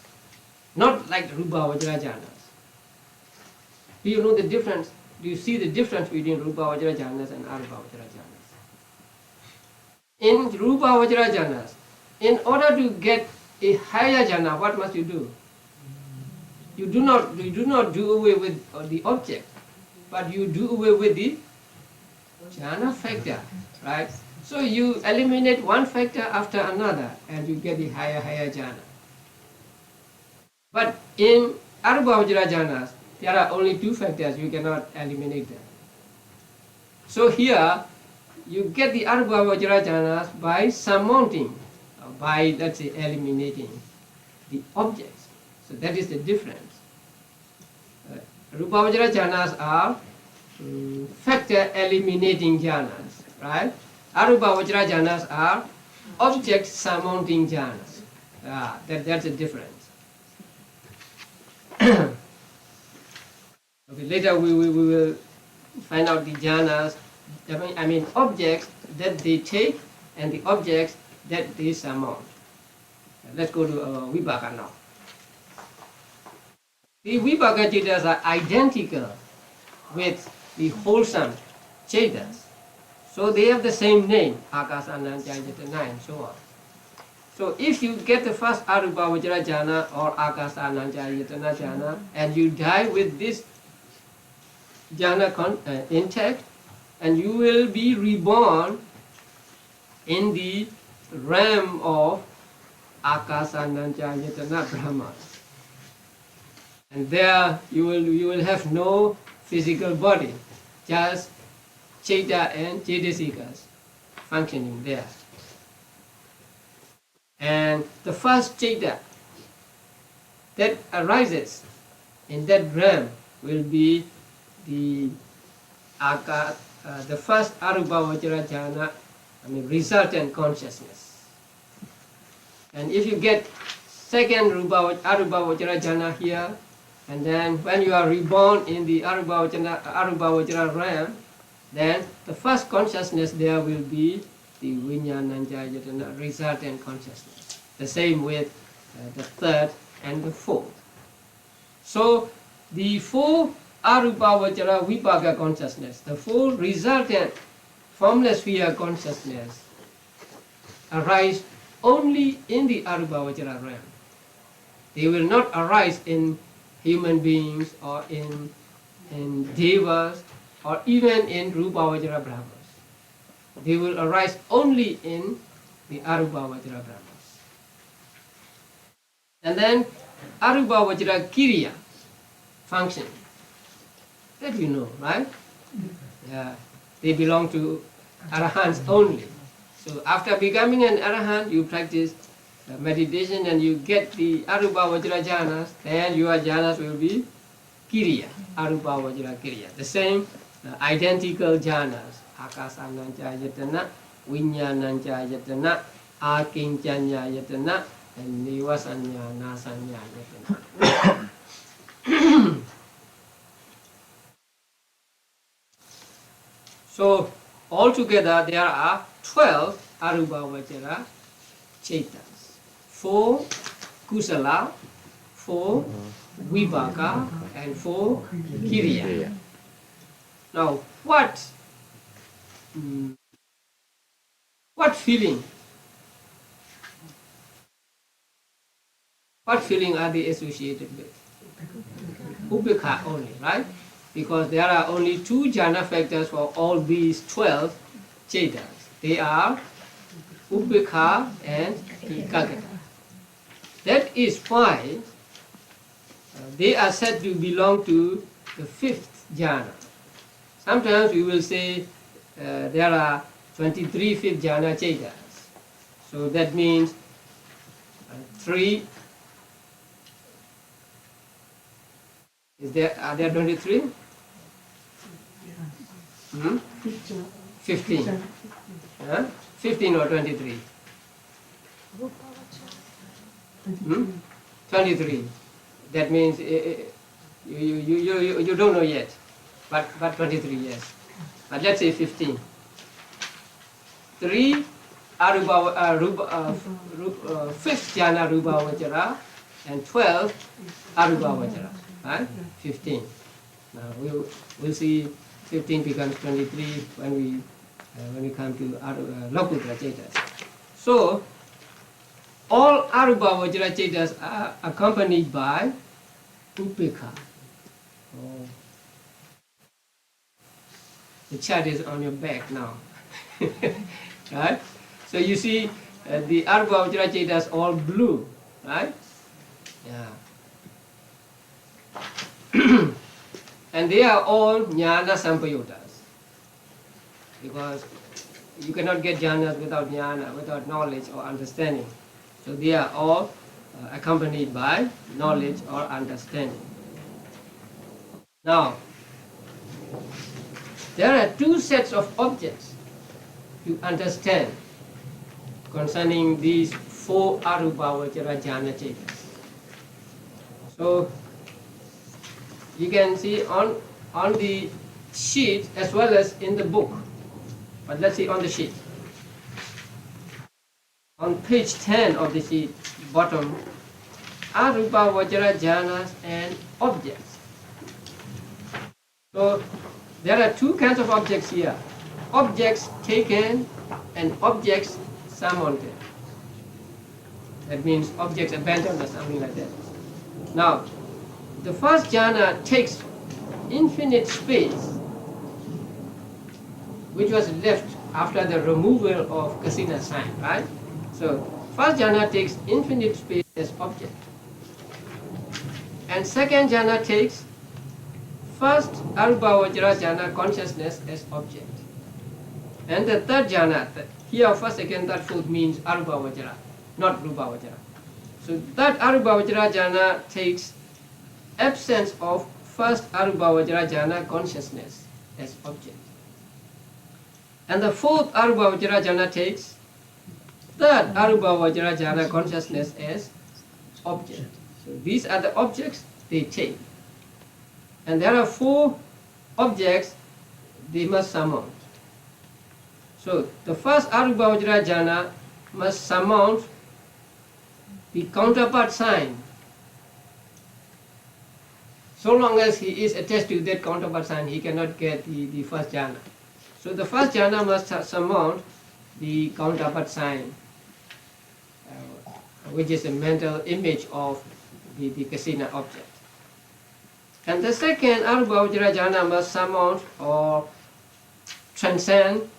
Not like Rupa Vajrayanas. Do you know the difference? Do you see the difference between Rupa Vajrayanas and Arupa Vajrayanas? In Rupa Vajrayanas, in order to get a higher jhana, what must you do? You do not do away with the object, but you do away with the jhana factor, right? So you eliminate one factor after another, and you get the higher jhana. But in Arubhavajra jhanas, there are only two factors, you cannot eliminate them. So here, you get the Arubhavajra jhanas by surmounting, by, let's say, eliminating the objects. So that is the difference. Rupavajra jhanas are factor eliminating jhanas, right? Arupavajra jhanas are object surmounting jhanas. That's a difference. Okay, later we will find out the jhanas, I mean objects that they take and the objects that they surmount. Let's go to Vipaka now. The Vipaka Chetas are identical with the wholesome Chetas. So they have the same name, Akasananjayatana and so on. So if you get the first Arupavajra jhana or Akasananjayatana jhana and you die with this jhana intact, and you will be reborn in the realm of Akasananjayatana Brahma. And there you will have no physical body, just Cheta and Chetasikas functioning there. And the first Cheta that arises in that realm will be the first Arupavajra jhana, I mean resultant consciousness. And if you get second Arupavajra jhana here, and then when you are reborn in the Arupavajra realm, then the first consciousness there will be the Vijnananjayatana resultant consciousness. The same with the third and the fourth. So the four Arupavajra Vipaka consciousness, the four resultant formless sphere consciousness arise only in the Arupavajra realm. They will not arise in human beings or in devas or even in Rupavajra Brahmas. They will arise only in the Arupavajra Brahmas. And then Arupavajra Kiriya function. That you know, right? Yeah. They belong to Arahants only. So after becoming an Arahant, you practice meditation and you get the Arupavajra jhanas, then your jhanas will be Kiriya, Arupavajra Kiriya. The same identical jhanas, Akasananjayatana, Vijnananjayatana, Akincanyayatana, and Nivasanyanasanayatana. So altogether there are 12 Arupavajra Chetas. 4 Kusala, 4 Vipaka, and 4 Kiriya. Now, what feeling? What feeling are they associated with? Upekha only, right? Because there are only 2 jhana factors for all these 12 chetas. They are Upekha and Ekaggata. That is why they are said to belong to the 5th jhana. Sometimes we will say there are 23 5th jhana chetas. So that means 3. Are there 23? 15. 15 or 23? 23. That means you don't know yet, but 23, yes. But let's say 15. 3 5th jhana Rupavajra and 12 Arupavajra. Right? 15. Now we'll see 15 becomes 23 when we come to Lokutra Chetas. So all Arupavajra Chetas are accompanied by Upekha. Oh. The chart is on your back now. Right? So you see the Arupavajra Chetas all blue, right? Yeah. And they are all jnana sampayotas. Because you cannot get jhanas without jnana, without knowledge or understanding. So they are all accompanied by knowledge or understanding. Now, there are two sets of objects to understand concerning these four arupavachara jhana chetas. So you can see on the sheet as well as in the book. But let's see on the sheet. On page 10 of the sheet, bottom, arupavachara jhanas and objects. So there are two kinds of objects here. Objects taken and objects surmounted. That means objects abandoned or something like that. Now, the first jhana takes infinite space, which was left after the removal of kasina sign, right? So, first jhana takes infinite space as object. And second jhana takes first arupavachara jhana consciousness as object. And the third jhana, here first, second, third, fourth means arupavachara, not rupavachara. So that arupavachara jhana takes absence of first arupavachara jhana consciousness as object. And the fourth arupavachara jhana takes third arupavachara jhana consciousness as object. So these are the objects they take. And there are four objects they must surmount. So the first arupavachara jhana must surmount the counterpart sign. So long as he is attached to that counterpart sign, he cannot get the first jhana. So the first jhana must surmount the counterpart sign, which is a mental image of the kasina object. And the second arupavachara jhana must surmount or transcend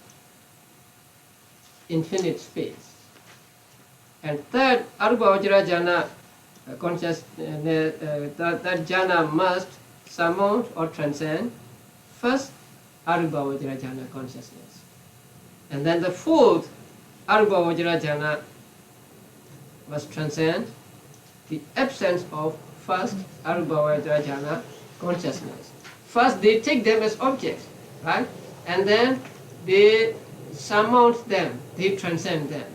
infinite space. And third arupavachara jhana consciousness, that jhana must surmount or transcend first arupavachara jhana consciousness. And then the fourth arupavachara jhana must transcend the absence of first arupavachara jhana consciousness. First they take them as objects, right? And then they surmount them, they transcend them.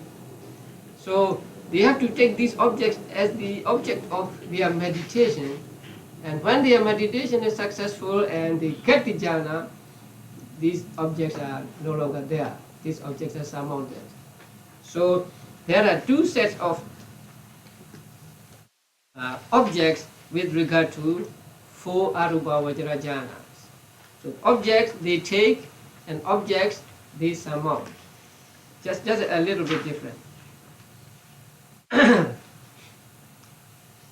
So they have to take these objects as the object of their meditation, and when their meditation is successful and they get the jhana, these objects are no longer there. These objects are surmounted. So there are two sets of objects with regard to four arupavachara jhanas. So objects they take and objects they surmount. Just a little bit different.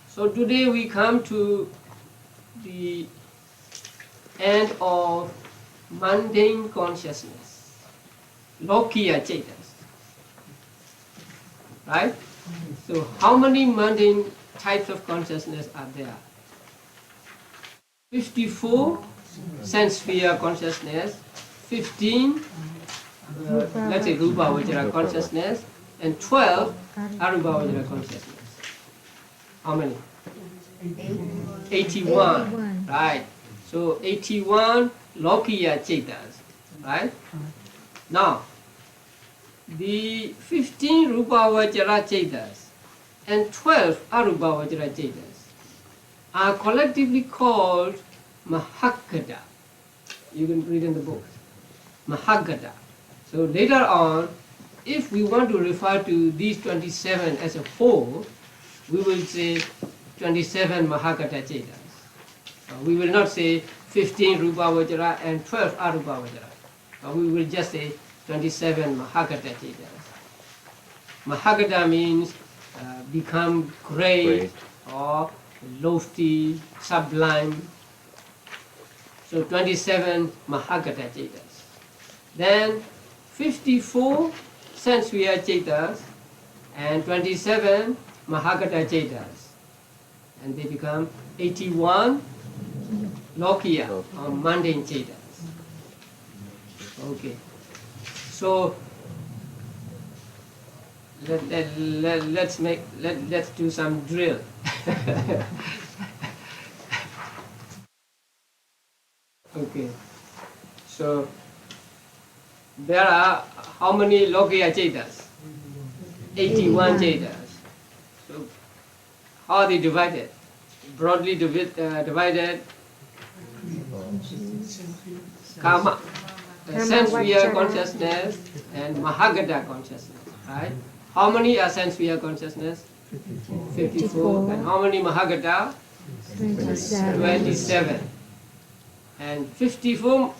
So today we come to the end of mundane consciousness, lokiya cetas, right? So how many mundane types of consciousness are there? 54 sense sphere consciousness, 15 let's say rupavachara consciousness, and 12 arupavachara consciousness. How many? 81. Right. So 81 lokiya cetas. Right? Now, the 15 rupavachara cetas and 12 arupavachara cetas are collectively called mahagata. You can read in the book. Mahagata. So later on, if we want to refer to these 27 as a whole, we will say 27 mahagata cetas. We will not say 15 rupavachara and 12 arupavachara. We will just say 27 mahagata cetas. Mahagata means become great or lofty, sublime. So 27 mahagata cetas. Then 54 sense sphere cetas and 27 mahagata cetas. And they become 81 Lokiya, or mundane chetas. Okay. So let's do some drill. Okay. So there are how many Lokiya chetas? 81 chetas. So how are they divided? Broadly divided. Kama, sense via consciousness, and Mahagata consciousness. Right? How many are sense via consciousness? 54. And how many Mahagata? 27. And 54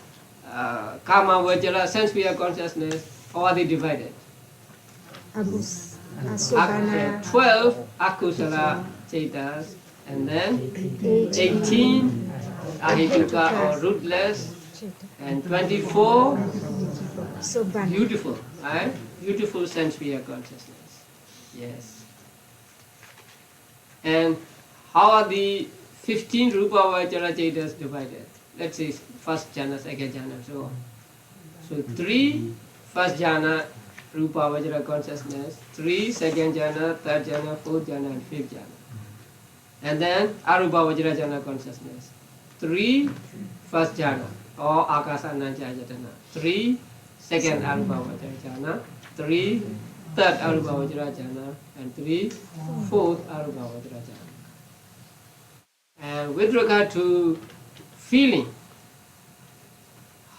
Kama Vajra, sense via consciousness, how are they divided? 12 Akusala Chetas, and then 18 Ahituka or rootless, and 24 beautiful, right? Beautiful sense via consciousness. Yes. And how are the 15 Rupa Vajra Chetas divided? Let's say first jhana, second jhana, so on. So 3 first jhana Rupa Vajra consciousness, 3 second jhana, third jhana, fourth jhana, and fifth jhana. And then Arupa Vajra jhana consciousness, 3 first jhana or Akasa Nancha Jatana, 3 second Arupa Vajra jhana, 3 third Arupa Vajra jhana, and 3 fourth Arupa Vajra jhana. And with regard to feeling,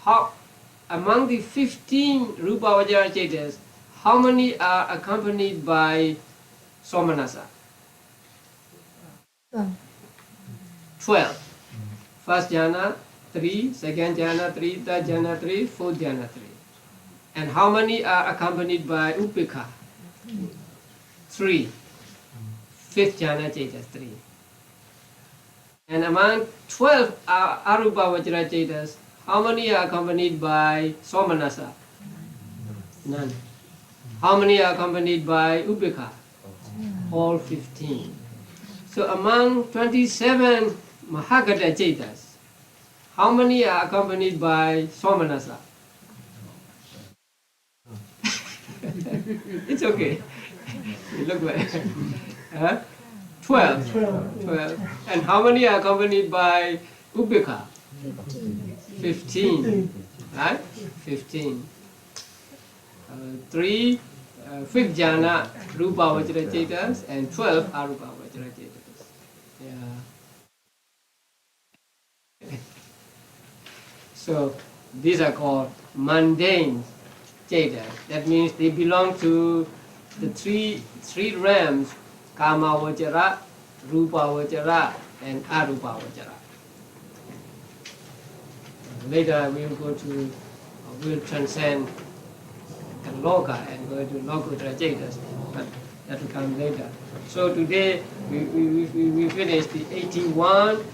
how among the 15 Rupa Vajra chetas, how many are accompanied by Somanasa? 12. First jhana 3, second jhana 3, third jhana 3, fourth jhana 3. And how many are accompanied by Upekha? 3. Fifth jhana chetas 3. And among 12 Arupa Vajra chetas, how many are accompanied by Somanasa? None. How many are accompanied by Upekha? All 15. So among 27 Mahagata chetas, how many are accompanied by Somanasa? It's okay. You look back. 12. And how many are accompanied by Upekha? 15. Right? 15. 3 fifth jhana Rupa Vajra chetas and 12 Arupa Vajra chetas. Yeah. So these are called mundane chetas. That means they belong to the three realms: Kama Vajra, Rupa Vajra, and Arupa Vajra. Later we'll transcend the Loka and go to Lokuttara chetas, but that will come later. So today we finished the 81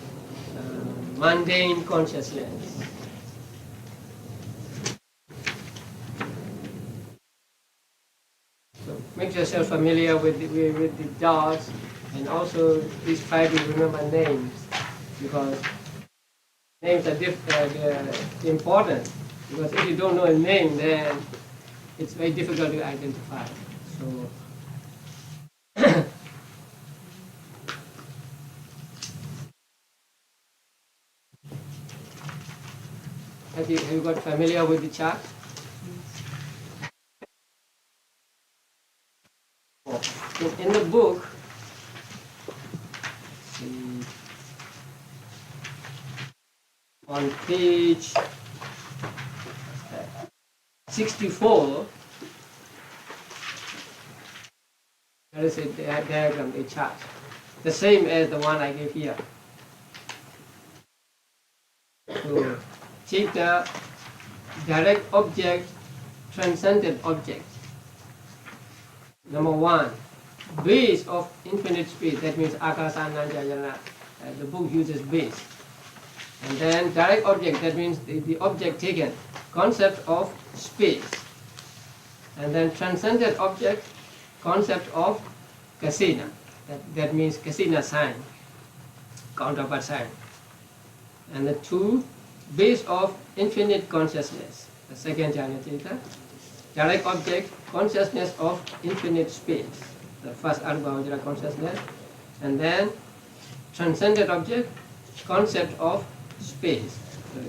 mundane consciousness. So make yourself familiar with the dots, and also please try to remember names, because names are important. Because if you don't know a name, then it's very difficult to identify. So have you got familiar with the chart? In the book, on page 64, there is a diagram, a chart, the same as the one I gave here. So, Chitta, direct object, transcendent object. Number 1, base of infinite space, that means Akasa Nanjayana. The book uses base. And then direct object, that means the object taken, concept of space. And then transcendent object, concept of kasina. That means kasina sign, counterpart sign. And the 2, base of infinite consciousness. The second jhana cita. Direct object, consciousness of infinite space. The first Arubhavajara consciousness. And then transcendent object, concept of space,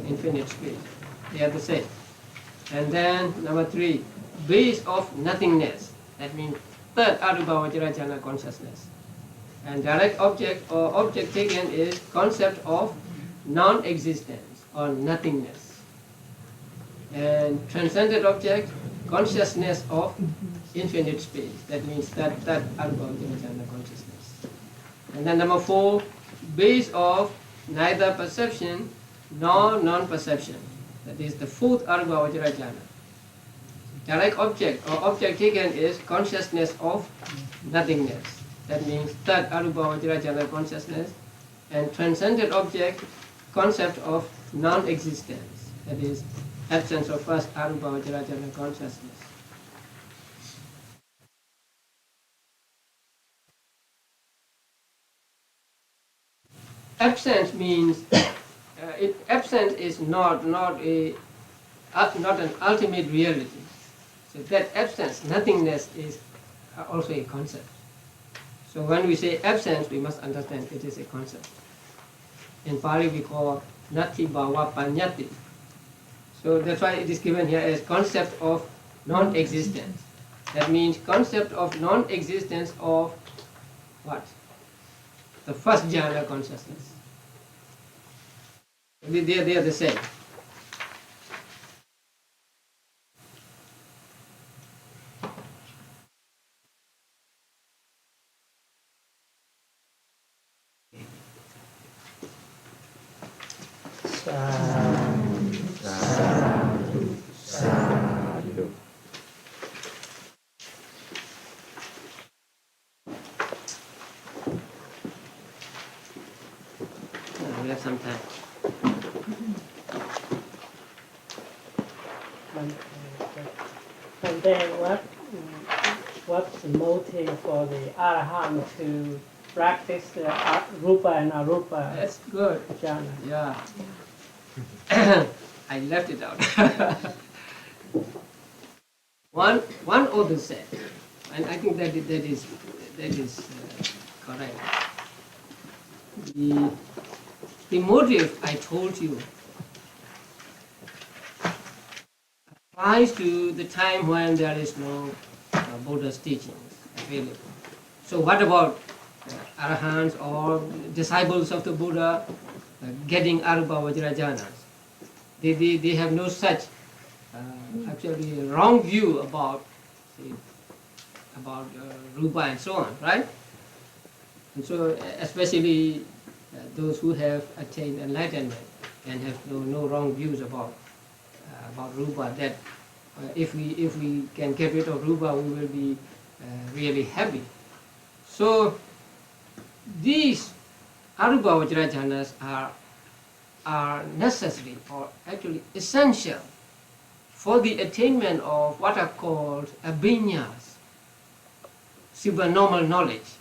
infinite space. They are the same. And then number 3, base of nothingness. That means third Arubhavajara jhana consciousness. And direct object or object taken is concept of non-existence or nothingness. And transcendent object, consciousness of infinite space. That means that Arubhavajara jhana consciousness. And then number 4, base of neither perception nor non-perception. That is the fourth Arubhavajara jhana. Direct object or object taken is consciousness of nothingness. That means third Arubhavajara jhana consciousness. And transcendent object, concept of non-existence. That is absence of first Arubhavajara jhana consciousness. Absence means absence is not an ultimate reality. So that absence, nothingness, is also a concept. So when we say absence, we must understand it is a concept. In Pali we call nati bhava panyati. So that's why it is given here as concept of non-existence. That means concept of non-existence of what? The first jhana consciousness. They are the same. We have some time. And then what's the motive for the Arahant to practice the Rupa and Arupa That's good. jhana? Yeah. I left it out. One author said, and I think that is correct. The motive I told you applies to the time when there is no Buddha's teachings available. So what about Arahants or disciples of the Buddha getting Arubhavajara jhanas? They have no such actually wrong view about Rupa and so on, right? And so especially those who have attained enlightenment and have no wrong views about Rupa, that if we can get rid of Rupa, we will be really happy. So these Arubhavajara jhanas are necessary or actually essential for the attainment of what are called abhinyas, supernormal knowledge,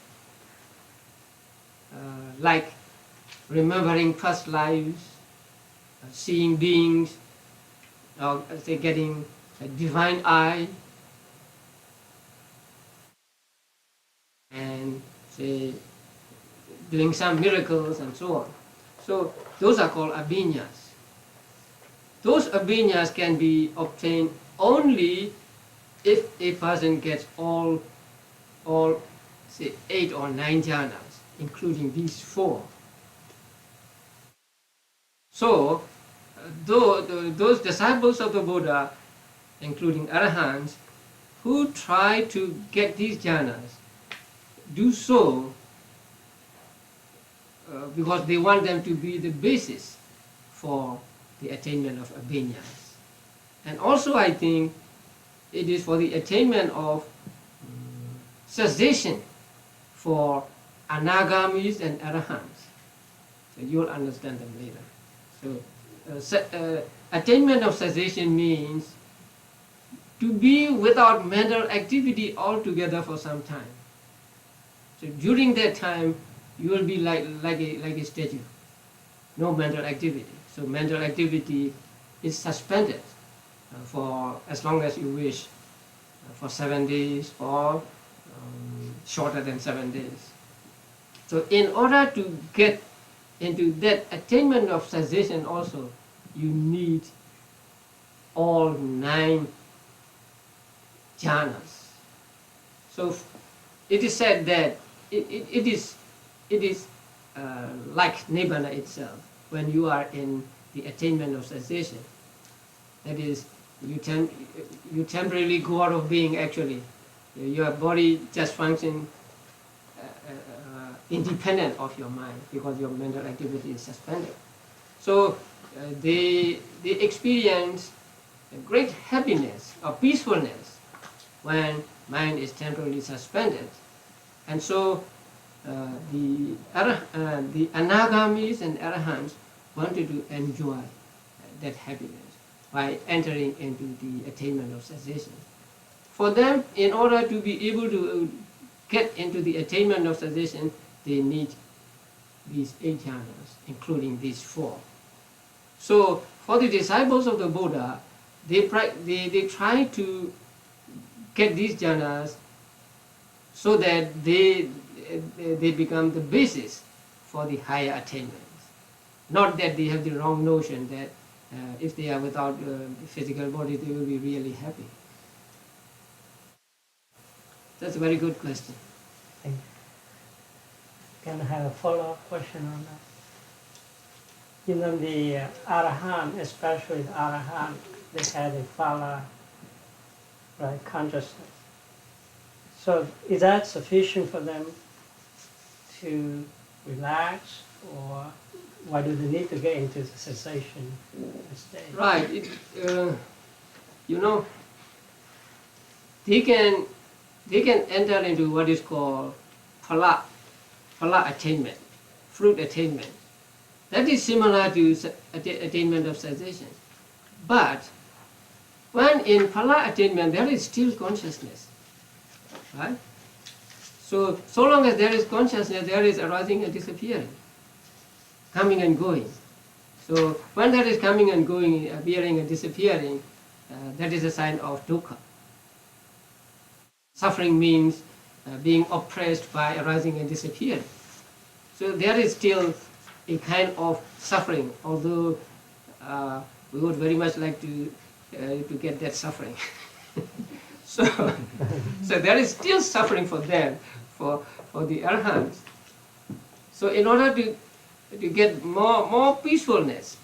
like remembering past lives, seeing beings, or say getting a divine eye, and say doing some miracles and so on. So those are called abhinyas. Those abhinyas can be obtained only if a person gets all say 8 or 9 jhanas, including these 4. So those disciples of the Buddha, including Arahants, who try to get these jhanas, do so because they want them to be the basis for the attainment of abhinyas. And also I think it is for the attainment of cessation for anagamis and arahants. So you'll understand them later. So attainment of cessation means to be without mental activity altogether for some time. So during that time, you will be like a statue. no mental activity. So mental activity is suspended for as long as you wish, for 7 days or shorter than 7 days. So in order to get into that attainment of cessation also, you need all 9 jhanas. So it is said that it is like nibbana itself. When you are in the attainment of cessation, that is, you temporarily go out of being actually. Your body just functions independent of your mind because your mental activity is suspended. So they experience a great happiness or peacefulness when mind is temporarily suspended. And so the anagamis and arahants wanted to enjoy that happiness by entering into the attainment of cessation. For them, in order to be able to get into the attainment of cessation, they need these 8 jhanas, including these 4. So for the disciples of the Buddha, they try to get these jhanas so that they become the basis for the higher attainments. Not that they have the wrong notion that if they are without physical body, they will be really happy. That's a very good question. Thank you. Can I have a follow-up question on that? You know, the Arahant, especially the Arahant, they had a phala, right, consciousness. So is that sufficient for them to relax, or why do they need to get into the cessation state? Right. You know, they can enter into what is called phala attainment, fruit attainment. That is similar to attainment of cessation. But when in phala attainment, there is still consciousness, right? So long as there is consciousness, there is arising and disappearing, coming and going. So when there is coming and going, appearing and disappearing, that is a sign of dukkha. Suffering means being oppressed by arising and disappearing. So there is still a kind of suffering, although we would very much like to get that suffering. so there is still suffering for them, for the arahants. So in order to get more peacefulness,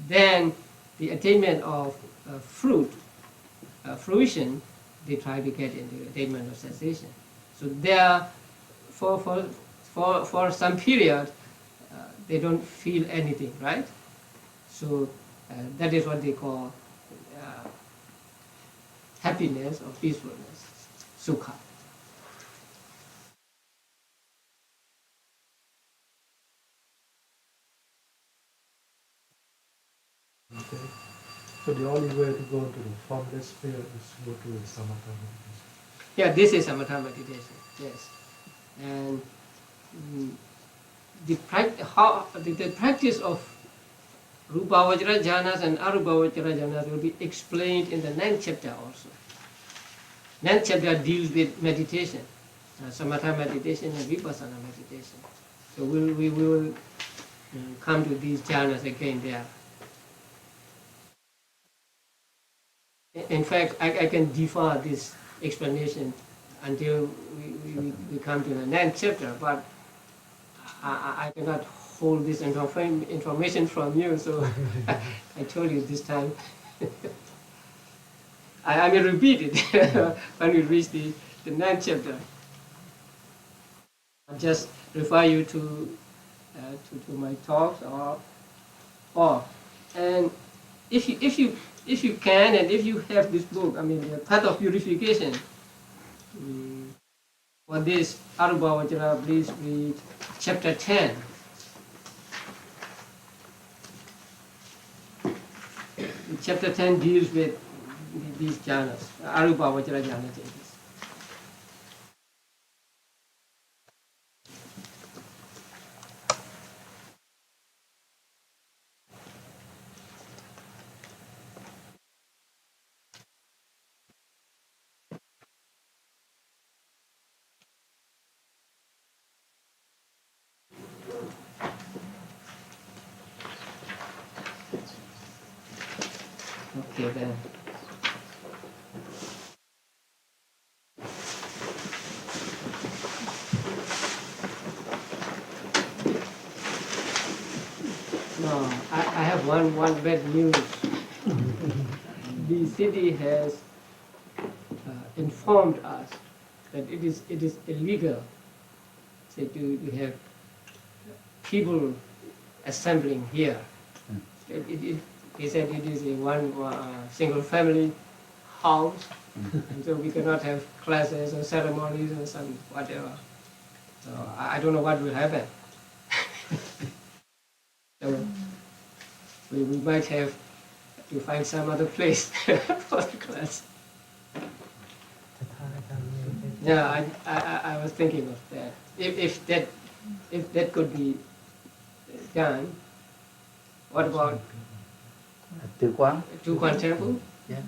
then the attainment of fruition, they try to get into attainment of cessation. So there, for some period, they don't feel anything, right? So that is what they call happiness or peacefulness, sukha. Okay. So the only way to go to the formless sphere is to go to the samatha meditation. Yeah, this is samatha meditation, yes. And the practice of Rupa Vajra jhanas and Arupa Vajra jhanas will be explained in the 9th chapter also. 9th chapter deals with meditation, samatha meditation and vipassana meditation. So we will come to these jhanas again there. In fact, I can defer this explanation until we come to the 9th chapter, but I cannot hold this information from you, so I told you this time. I will repeat it when we reach the 9th chapter. I'll just refer you to my talks and if you can, and if you have this book, I mean, the Path of Purification, for this Arupa Vajra, please read chapter 10. Chapter 10 deals with these jhanas, Arupa Vajra jhana changes. Okay then. No, I have one bad news. The city has informed us that it is illegal, say, to have people assembling here. He said it is a one single family house, and so we cannot have classes or ceremonies or some whatever. So I don't know what will happen. So we might have to find some other place for the class. Yeah, I was thinking of that. If that could be done, what about Từ quán. Two Quan Temple? Yeah.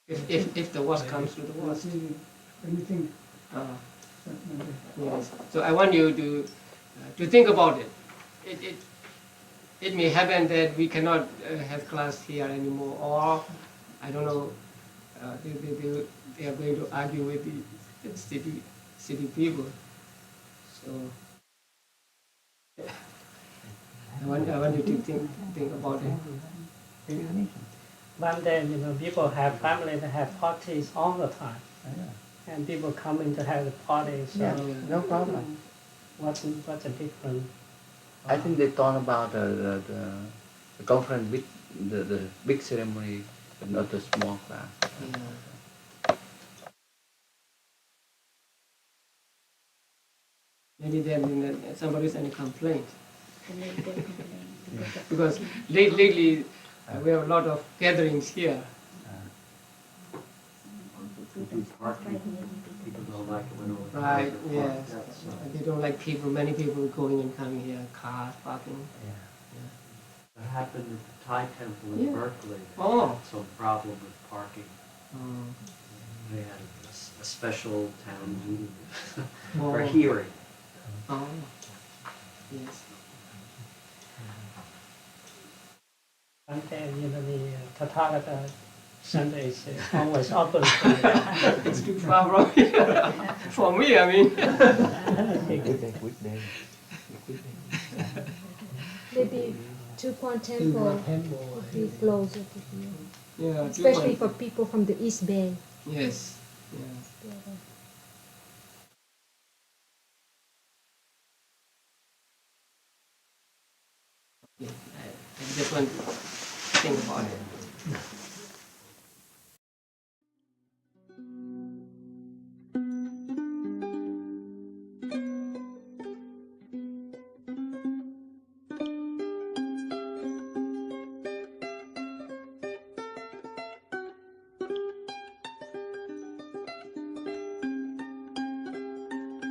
If the worst comes to the worst. Anything. Yes. So I want you to think about it. It may happen that we cannot have class here anymore, or I don't know. They are going to argue with the city people. So I want you to think about it. One day, people have family that have parties all the time, and people come in to have the parties. So Yeah, no problem. what's the difference? I think they thought about the conference with the big ceremony, but not the small class. Yeah. Maybe then somebody sent a complaint. Because lately we have a lot of gatherings here. People don't like it when it Right, yes. They don't like many people going and coming here, cars, parking. That happened at the Thai temple in Yeah. Berkeley. They Oh. had some problem with parking. They had a special town meeting for Oh. hearing. Oh, yes. One day, the Tathagata Center is always open. It's too far from here. For me, I mean. Weekday. Maybe Two Quan Temple would be closer to here, Yeah, especially for people from the East Bay. Yes. Yes. I just want to think about it.